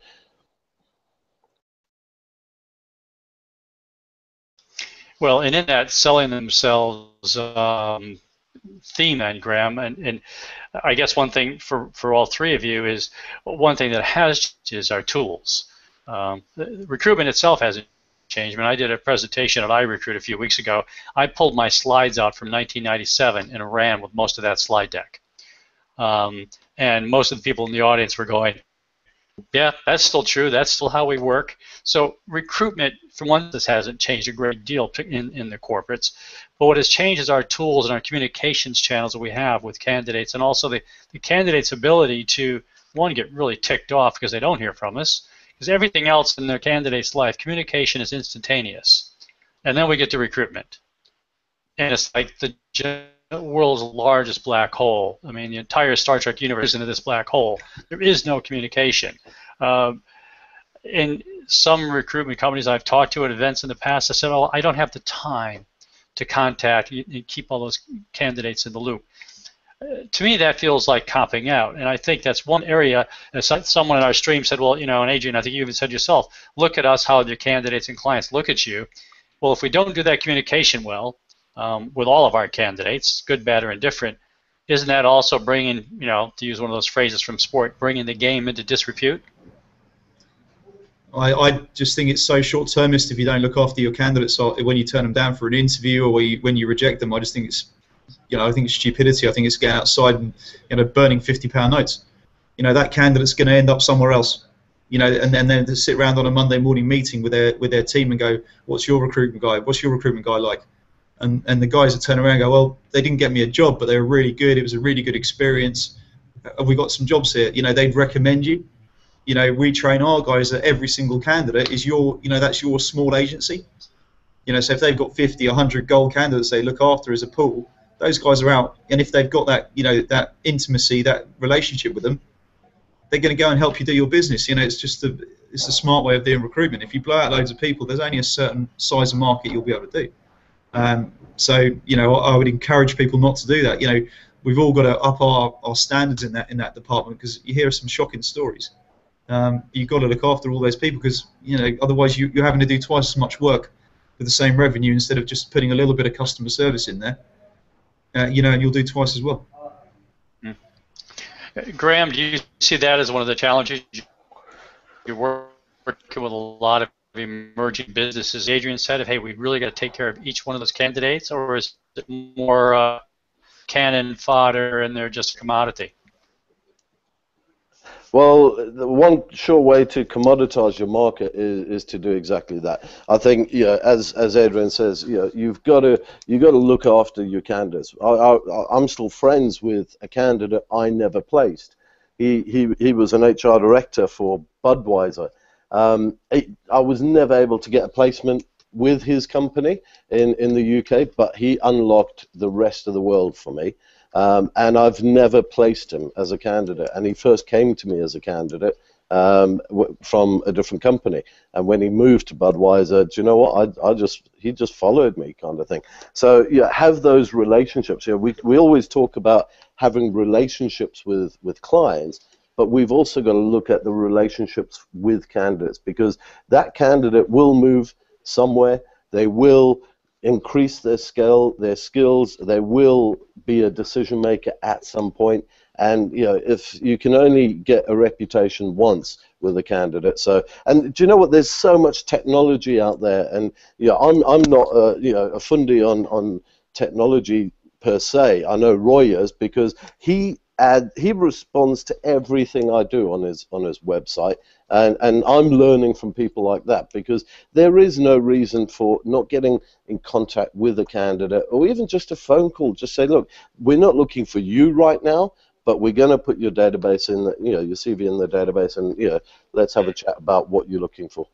Well, and in that selling themselves theme, then, Graeme, and I guess one thing for all three of you is, one thing that has changed is our tools. Recruitment itself hasn't changed. When I did a presentation at iRecruit a few weeks ago, I pulled my slides out from 1997 and ran with most of that slide deck. And most of the people in the audience were going, yeah, that's still true. That's still how we work. So recruitment, for one, this hasn't changed a great deal in the corporates. But what has changed is our tools and our communications channels that we have with candidates, and also the candidates' ability to, one, get really ticked off because they don't hear from us, because everything else in their candidate's life, communication is instantaneous. And then we get to recruitment. And it's like the world's largest black hole. I mean, the entire Star Trek universe is into this black hole. There is no communication. In some recruitment companies I've talked to at events in the past, I said, oh, I don't have the time to contact and keep all those candidates in the loop. To me, that feels like copping out, and I think that's one area. As someone in our stream said, well, and Adrian, I think you even said yourself, look at us, how your candidates and clients look at you. Well, if we don't do that communication well, with all of our candidates, good, bad, or indifferent, isn't that also bringing, to use one of those phrases from sport, bringing the game into disrepute? I just think it's so short-termist if you don't look after your candidates when you turn them down for an interview, or when you reject them. I just think it's, I think it's stupidity. I think it's getting outside and burning £50 notes. That candidate's going to end up somewhere else. And then to sit around on a Monday morning meeting with their team and go, what's your recruitment guy? What's your recruitment guy like? And the guys that turn around and go, well, they didn't get me a job, but they were really good. It was a really good experience. Have we got some jobs here? They'd recommend you. We train our guys that every single candidate is that's your small agency. So if they've got 50, 100 gold candidates they look after as a pool, those guys are out. And if they've got that, that intimacy, that relationship with them, they're going to go and help you do your business. It's a smart way of doing recruitment. If you blow out loads of people, there's only a certain size of market you'll be able to do. So I would encourage people not to do that. We've all got to up our standards in that department, because you hear some shocking stories. You've got to look after all those people, because otherwise you're having to do twice as much work with the same revenue instead of just putting a little bit of customer service in there. And you'll do twice as well. Graeme, do you see that as one of the challenges? You're working with a lot of emerging businesses. Adrian said, hey, we really got to take care of each one of those candidates, or is it more cannon fodder and they're just a commodity? Well, the one sure way to commoditize your market is to do exactly that. I think, as Adrian says, you've got to look after your candidates. I'm still friends with a candidate I never placed. He was an HR director for Budweiser. I was never able to get a placement with his company in the UK, but he unlocked the rest of the world for me. And I've never placed him as a candidate, and he first came to me as a candidate from a different company. And when he moved to Budweiser, do you know what? He just followed me, kind of thing. So have those relationships. We always talk about having relationships with clients, but we've also got to look at the relationships with candidates, because that candidate will move somewhere, they will increase their skills, they will be a decision maker at some point. And if you can only get a reputation once with a candidate, and do you know what? There's so much technology out there, and I'm not a fundy on technology per se. I know Roy is, because he responds to everything I do on his website, and I'm learning from people like that, because there is no reason for not getting in contact with a candidate, or even just a phone call. Just say, look, we're not looking for you right now, but we're going to put your database in, your CV in the database, and let's have a chat about what you're looking for.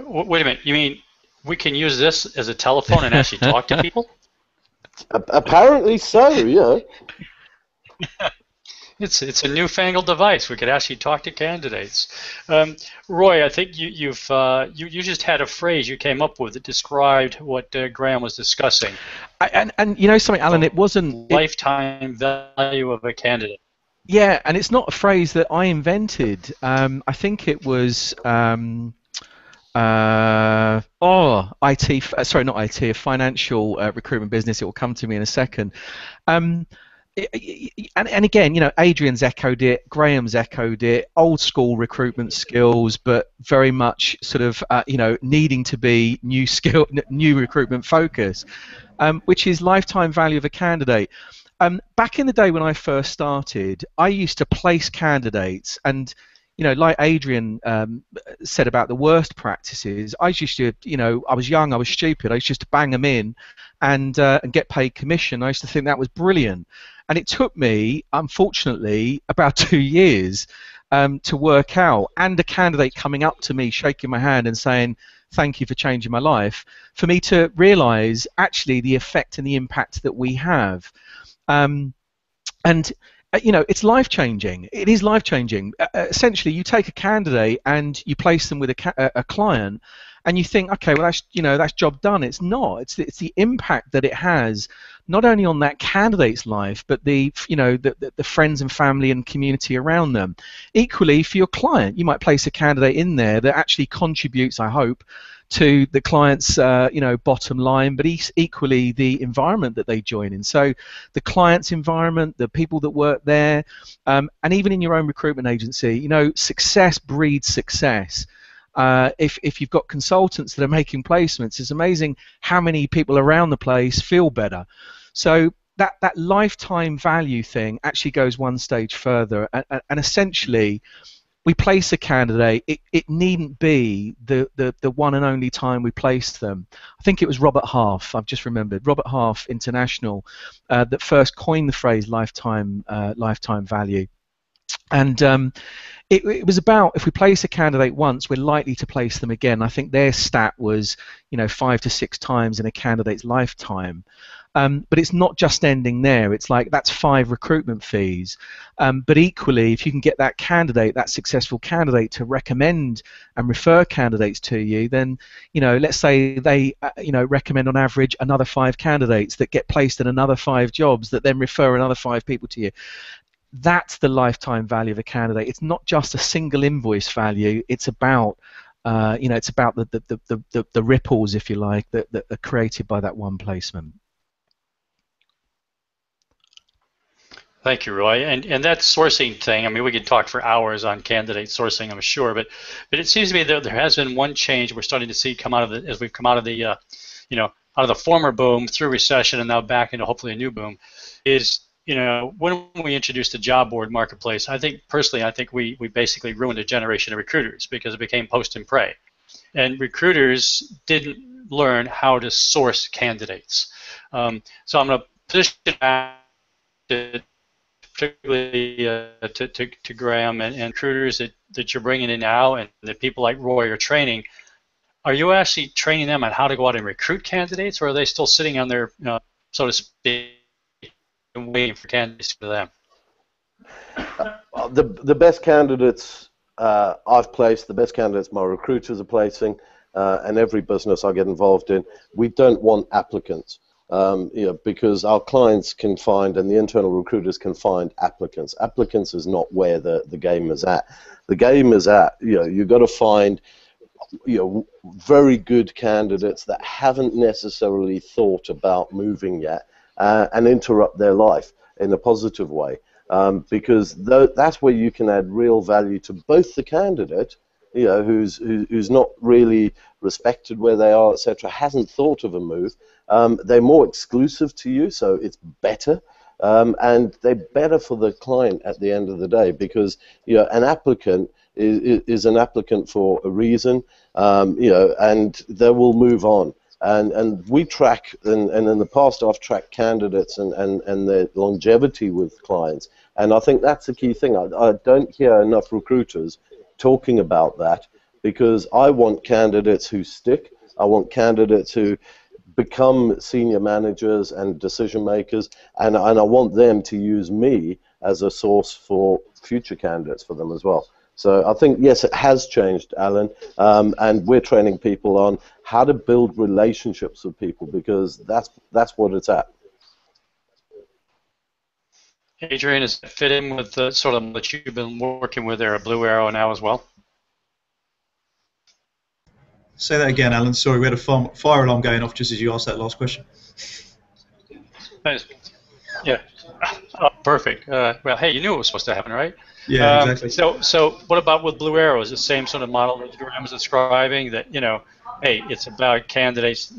Wait a minute, you mean we can use this as a telephone and actually talk to people? Apparently so, yeah. It's a newfangled device. We could actually talk to candidates. Roy, I think you just had a phrase you came up with that described what Graeme was discussing. And you know something, Alan, it wasn't lifetime value of a candidate. Yeah, and it's not a phrase that I invented. I think it was a financial recruitment business. It will come to me in a second. And again, Adrian's echoed it, Graeme's echoed it, old school recruitment skills, but very much sort of, needing to be new recruitment focus, which is lifetime value of a candidate. Back in the day when I first started, I used to place candidates, and like Adrian said about the worst practices, I used to, I was young, I was stupid, I used just to bang them in and get paid commission. I used to think that was brilliant. And it took me, unfortunately, about 2 years to work out, and a candidate coming up to me, shaking my hand and saying, thank you for changing my life, for me to realise actually the effect and the impact that we have. It's life-changing. It is life-changing. Essentially, you take a candidate and you place them with a client, and you think, okay, well, that's job done. It's not. It's the impact that it has, not only on that candidate's life, but the friends and family and community around them. Equally, for your client, you might place a candidate in there that actually contributes, I hope, to the client's bottom line, but equally the environment that they join in. So the client's environment, the people that work there, and even in your own recruitment agency, success breeds success. If you've got consultants that are making placements, it's amazing how many people around the place feel better. So that lifetime value thing actually goes one stage further, and essentially, we place a candidate, it needn't be the one and only time we place them. I think it was Robert Half, I've just remembered, Robert Half International, that first coined the phrase lifetime value. And it was about, if we place a candidate once, we're likely to place them again. I think their stat was 5 to 6 times in a candidate's lifetime. But it's not just ending there. It's like that's 5 recruitment fees. But equally, if you can get that successful candidate to recommend and refer candidates to you, then let's say they recommend on average another 5 candidates that get placed in another 5 jobs that then refer another 5 people to you. That's the lifetime value of a candidate. It's not just a single invoice value. It's about it's about the ripples, if you like, that are created by that one placement. Thank you, Roy. And that sourcing thing, I mean, we could talk for hours on candidate sourcing, I'm sure, but it seems to me that there has been one change we're starting to see come out of as we've come out of the out of the former boom through recession and now back into hopefully a new boom, is when we introduced the job board marketplace, I think we basically ruined a generation of recruiters because it became post and pray, and recruiters didn't learn how to source candidates. So I'm going to position that particularly to Graeme and recruiters that you're bringing in now, and the people like Roy are training. Are you actually training them on how to go out and recruit candidates, or are they still sitting on their, so to speak, and waiting for candidates for them? The best candidates I've placed, the best candidates my recruiters are placing, and every business I get involved in, we don't want applicants. because our clients can find, and the internal recruiters can find applicants. Applicants is not where the game is at. The game is at, you've got to find, very good candidates that haven't necessarily thought about moving yet, and interrupt their life in a positive way, because that's where you can add real value to both the candidate, who's not really respected where they are, etc., hasn't thought of a move. They're more exclusive to you, so it's better, and they're better for the client at the end of the day, because an applicant is an applicant for a reason, and they will move on. And we track, and in the past I've tracked candidates and their longevity with clients, and I think that's the key thing. I don't hear enough recruiters talking about that, because I want candidates who stick. I want candidates who become senior managers and decision makers, and I want them to use me as a source for future candidates for them as well. So I think, yes, it has changed, Alan, and we're training people on how to build relationships with people, because that's what it's at. Adrian, does it fit in with the sort of that you've been working with there at Blue Arrow now as well? Say that again, Alan. Sorry, we had a fire alarm going off just as you asked that last question. Nice. Yeah. Oh, perfect. Well, hey, you knew it was supposed to happen, right? Yeah, exactly. So what about with Blue Arrow? Is the same sort of model that Graeme was describing, that, hey, it's about candidates,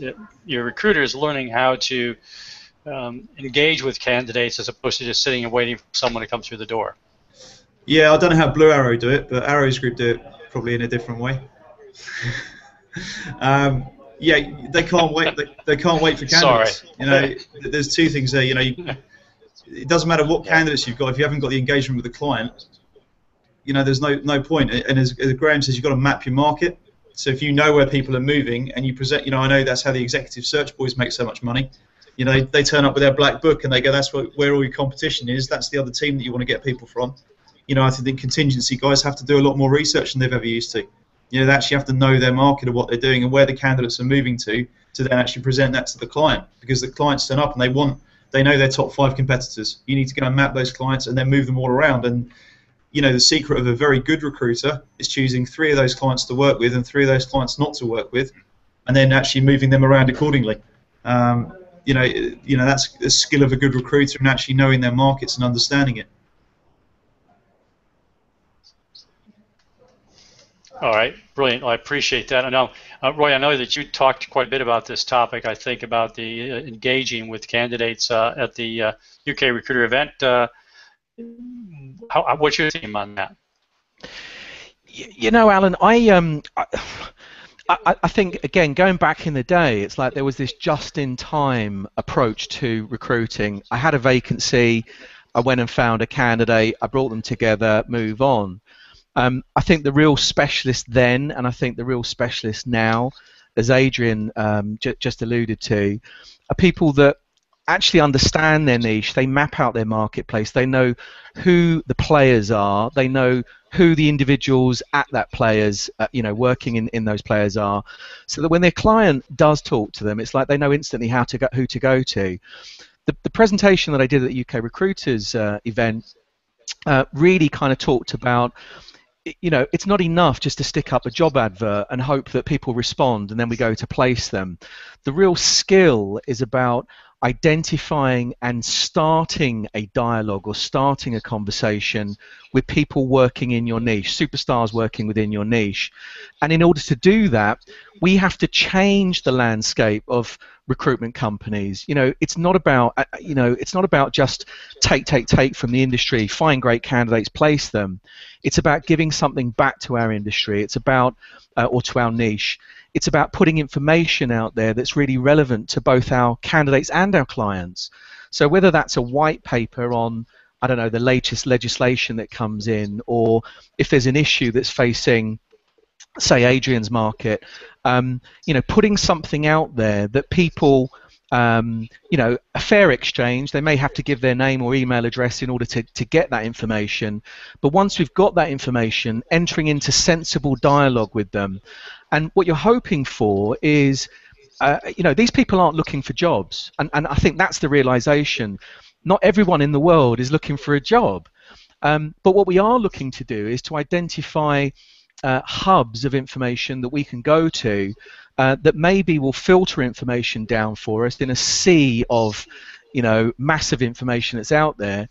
your recruiters learning how to engage with candidates as opposed to just sitting and waiting for someone to come through the door? Yeah, I don't know how Blue Arrow do it, but Arrows Group do it probably in a different way. Yeah, they can't wait. They can't wait for candidates. Sorry. There's two things there. It doesn't matter what candidates you've got if you haven't got the engagement with the client. There's no point. And as Graeme says, you've got to map your market. So if you know where people are moving and you present, I know that's how the executive search boys make so much money. They turn up with their black book and they go, that's where all your competition is. That's the other team that you want to get people from. I think the contingency guys have to do a lot more research than they've ever used to. They actually have to know their market and what they're doing and where the candidates are moving to then actually present that to the client, because the clients turn up and they know their top 5 competitors. You need to go and map those clients and then move them all around. And the secret of a very good recruiter is choosing 3 of those clients to work with and 3 of those clients not to work with, and then actually moving them around accordingly. That's the skill of a good recruiter, and actually knowing their markets and understanding it. All right, brilliant. Well, I appreciate that. And now, Roy, I know that you talked quite a bit about this topic. I think about the engaging with candidates at the UK Recruiter event. What's your theme on that? Alan, I think, again, going back in the day, it's like there was this just-in-time approach to recruiting. I had a vacancy, I went and found a candidate, I brought them together, move on. I think the real specialist then, and I think the real specialist now, as Adrian just alluded to, are people that actually understand their niche. They map out their marketplace. They know who the players are. They know who the individuals at that players, working in those players are, so that when their client does talk to them, it's like they know instantly who to go to. The presentation that I did at the UK Recruiters event really kind of talked about, it's not enough just to stick up a job advert and hope that people respond and then we go to place them. The real skill is about identifying and starting a dialogue or starting a conversation with people working in your niche, superstars working within your niche. And in order to do that, we have to change the landscape of recruitment companies. It's not about just take from the industry, find great candidates, place them. It's about giving something back to our industry. It's about or to our niche. It's about putting information out there that's really relevant to both our candidates and our clients. So whether that's a white paper on, I don't know, the latest legislation that comes in, or if there's an issue that's facing, say, Adrian's market, putting something out there that people, a fair exchange, they may have to give their name or email address in order to get that information. But once we've got that information, entering into sensible dialogue with them. And what you're hoping for is these people aren't looking for jobs, and I think that's the realization. Not everyone in the world is looking for a job, but what we are looking to do is to identify hubs of information that we can go to that maybe will filter information down for us in a sea of massive information that's out there,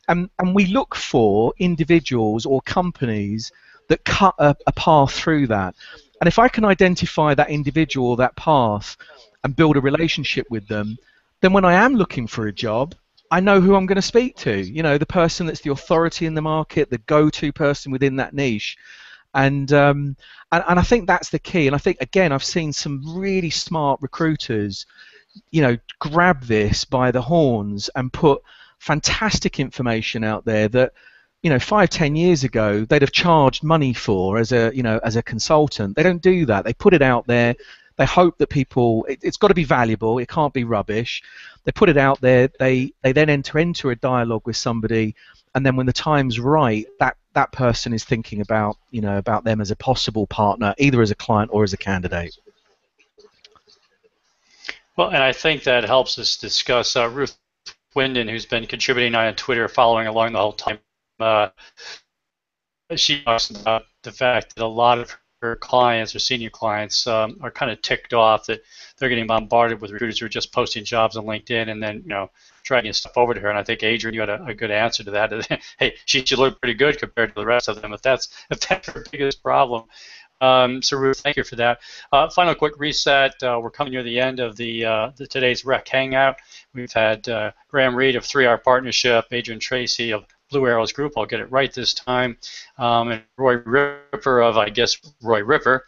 and we look for individuals or companies that cut a path through that. And if I can identify that individual or that path and build a relationship with them, then when I am looking for a job, I know who I'm going to speak to, the person that's the authority in the market, the go-to person within that niche. And I think that's the key. And I think, again, I've seen some really smart recruiters, grab this by the horns and put fantastic information out there that 5-10 years ago they'd have charged money for as a consultant. They don't do that. They put it out there. They hope that people, it's got to be valuable. It can't be rubbish. They put it out there. They then enter into a dialogue with somebody, and then when the time's right, that person is thinking about about them as a possible partner, either as a client or as a candidate. Well, and I think that helps us discuss Ruth Winden, who's been contributing on Twitter, following along the whole time. She talks about the fact that a lot of her clients or senior clients are kind of ticked off that they're getting bombarded with recruiters who are just posting jobs on LinkedIn and then dragging stuff over to her. And I think, Adrian, you had a good answer to that. Hey, she should look pretty good compared to the rest of them if that's her biggest problem. So Ruth, thank you for that. Final quick reset. We're coming near the end of the today's Rec Hangout. We've had Graeme Read of 3R Partnership, Adrian Treacy of Blue Arrows Group, I'll get it right this time, and Roy Ripper of, I guess, Roy Ripper.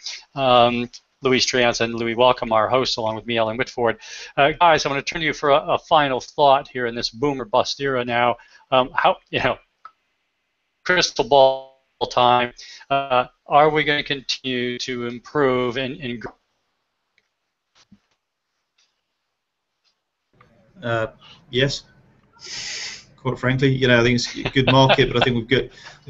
Louise Triance and Louis Welcomme, our hosts, along with me, Alan Whitford. Guys, I'm going to turn to you for a final thought here in this boom or bust era now. Crystal ball time. Are we going to continue to improve and Yes. Quite frankly, I think it's a good market, but I think we've got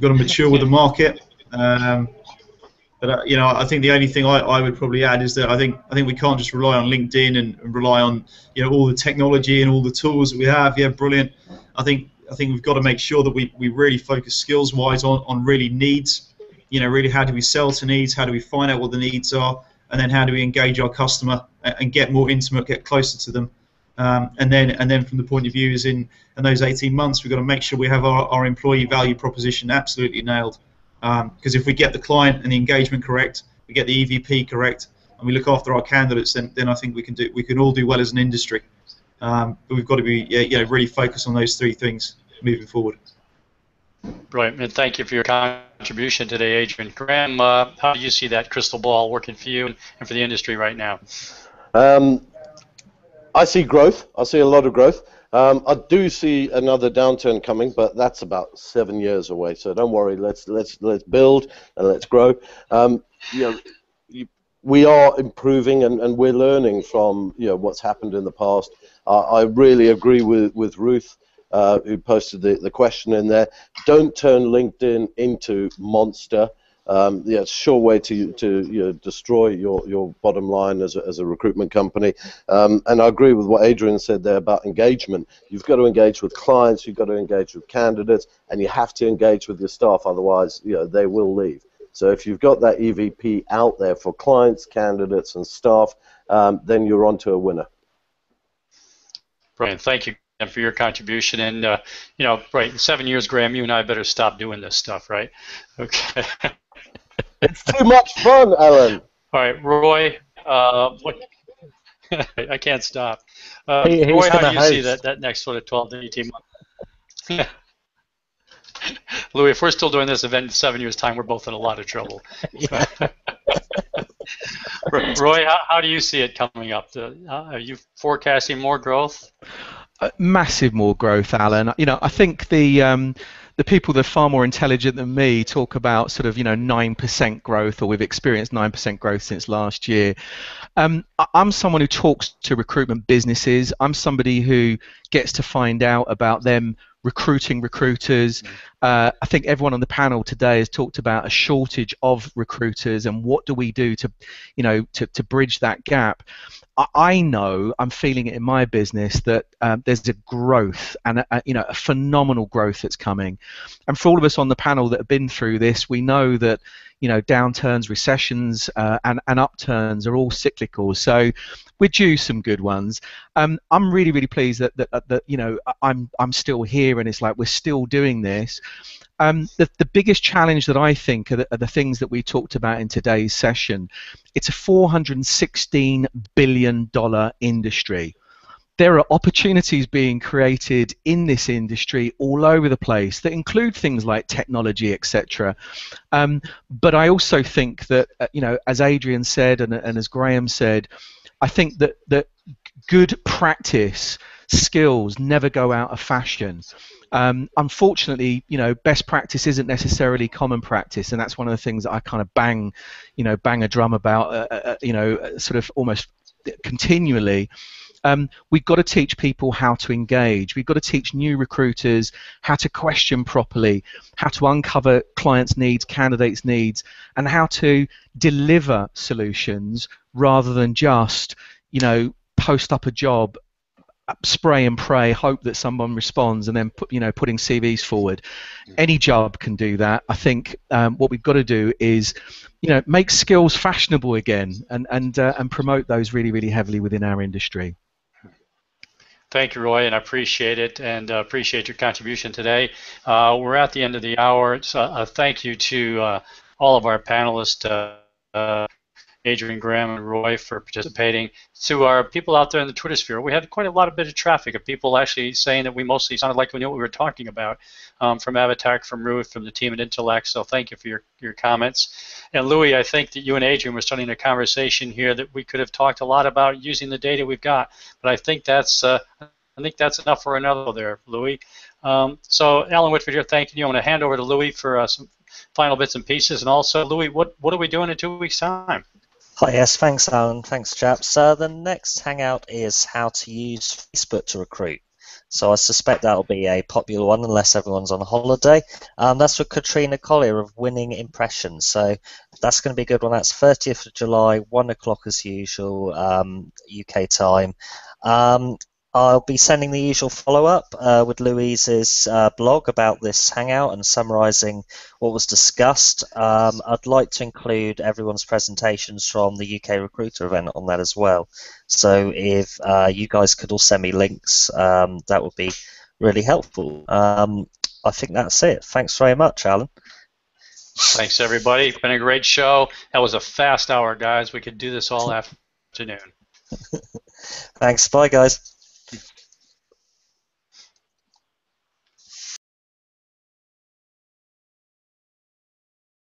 to mature with the market. But I think the only thing I would probably add is that I think we can't just rely on LinkedIn and rely on all the technology and all the tools that we have. Yeah, brilliant. I think we've got to make sure that we really focus skills-wise on really needs. Really how do we sell to needs? How do we find out what the needs are? And then how do we engage our customer and get more intimate, get closer to them? And then from the point of view is in those 18 months, we've got to make sure we have our employee value proposition absolutely nailed. Because if we get the client and the engagement correct, we get the EVP correct, and we look after our candidates, then I think we can all do well as an industry. But we've got to be really focused on those three things moving forward. Brilliant, and thank you for your contribution today, Adrian. Graeme, how do you see that crystal ball working for you and for the industry right now? I see growth. I see a lot of growth. I do see another downturn coming, but that's about 7 years away. So don't worry. Let's build and let's grow. We are improving and we're learning from what's happened in the past. I really agree with Ruth, who posted the question in there. Don't turn LinkedIn into monster. It's a sure way to destroy your bottom line as a recruitment company. And I agree with what Adrian said there about engagement. You've got to engage with clients, you've got to engage with candidates, and you have to engage with your staff. Otherwise, they will leave. So if you've got that EVP out there for clients, candidates, and staff, then you're onto a winner. Brilliant. Thank you for your contribution. And right, in 7 years, Graeme, you and I better stop doing this stuff, right? Okay. It's too much fun, Alan. All right, Roy. I can't stop. Roy, how do you see that next sort of 12 to 18 months? Louis, if we're still doing this event in 7 years' time, we're both in a lot of trouble. Yeah. Roy, how do you see it coming up? Are you forecasting more growth? Massive more growth, Alan. I think the people that are far more intelligent than me talk about sort of 9% growth, or we've experienced 9% growth since last year. I'm someone who talks to recruitment businesses. I'm somebody who gets to find out about them recruiting recruiters. I think everyone on the panel today has talked about a shortage of recruiters and what do we do to, to bridge that gap. I know, I'm feeling it in my business, that there's a growth and a phenomenal growth that's coming. And for all of us on the panel that have been through this, we know that downturns, recessions, and upturns are all cyclical. So we're due some good ones. I'm really, really pleased that I'm still here, and it's like we're still doing this. The biggest challenge that I think are the things that we talked about in today's session. It's a $416 billion industry. There are opportunities being created in this industry all over the place that include things like technology, etc. But I also think that, as Adrian said and as Graeme said, I think that good practice skills never go out of fashion. Unfortunately, best practice isn't necessarily common practice, and that's one of the things that I kind of bang a drum about, sort of almost continually. We've got to teach people how to engage. We've got to teach new recruiters how to question properly, how to uncover clients' needs, candidates' needs, and how to deliver solutions rather than just, post up a job, spray and pray, hope that someone responds, and then putting CVs forward. Any job can do that. I think what we've got to do is, make skills fashionable again, and promote those really, really heavily within our industry. Thank you, Roy, and I appreciate it, and appreciate your contribution today. We're at the end of the hour, so thank you to all of our panelists, Adrian, Graeme, and Roy, for participating. To our people out there in the Twitter sphere, we had quite a bit of traffic of people actually saying that we mostly sounded like we knew what we were talking about, from Abtech, from Ruth, from the team at Intellect, so thank you for your comments. And Louis, I think that you and Adrian were starting a conversation here that we could have talked a lot about using the data we've got, but I think that's enough for another there, Louis. So Alan Whitford here, thank you. I'm going to hand over to Louis for some final bits and pieces, and also, Louis, what are we doing in 2 weeks' time? Hi, yes, thanks, Alan. Thanks, chaps. The next Hangout is how to use Facebook to recruit. So I suspect that'll be a popular one unless everyone's on holiday. That's with Katrina Collier of Winning Impressions. So that's going to be a good one. That's 30th of July, 1 o'clock as usual, UK time. I'll be sending the usual follow-up with Louise's blog about this Hangout and summarising what was discussed. I'd like to include everyone's presentations from the UK Recruiter event on that as well. So if you guys could all send me links, that would be really helpful. I think that's it. Thanks very much, Alan. Thanks, everybody. It's been a great show. That was a fast hour, guys. We could do this all afternoon. Thanks. Bye, guys.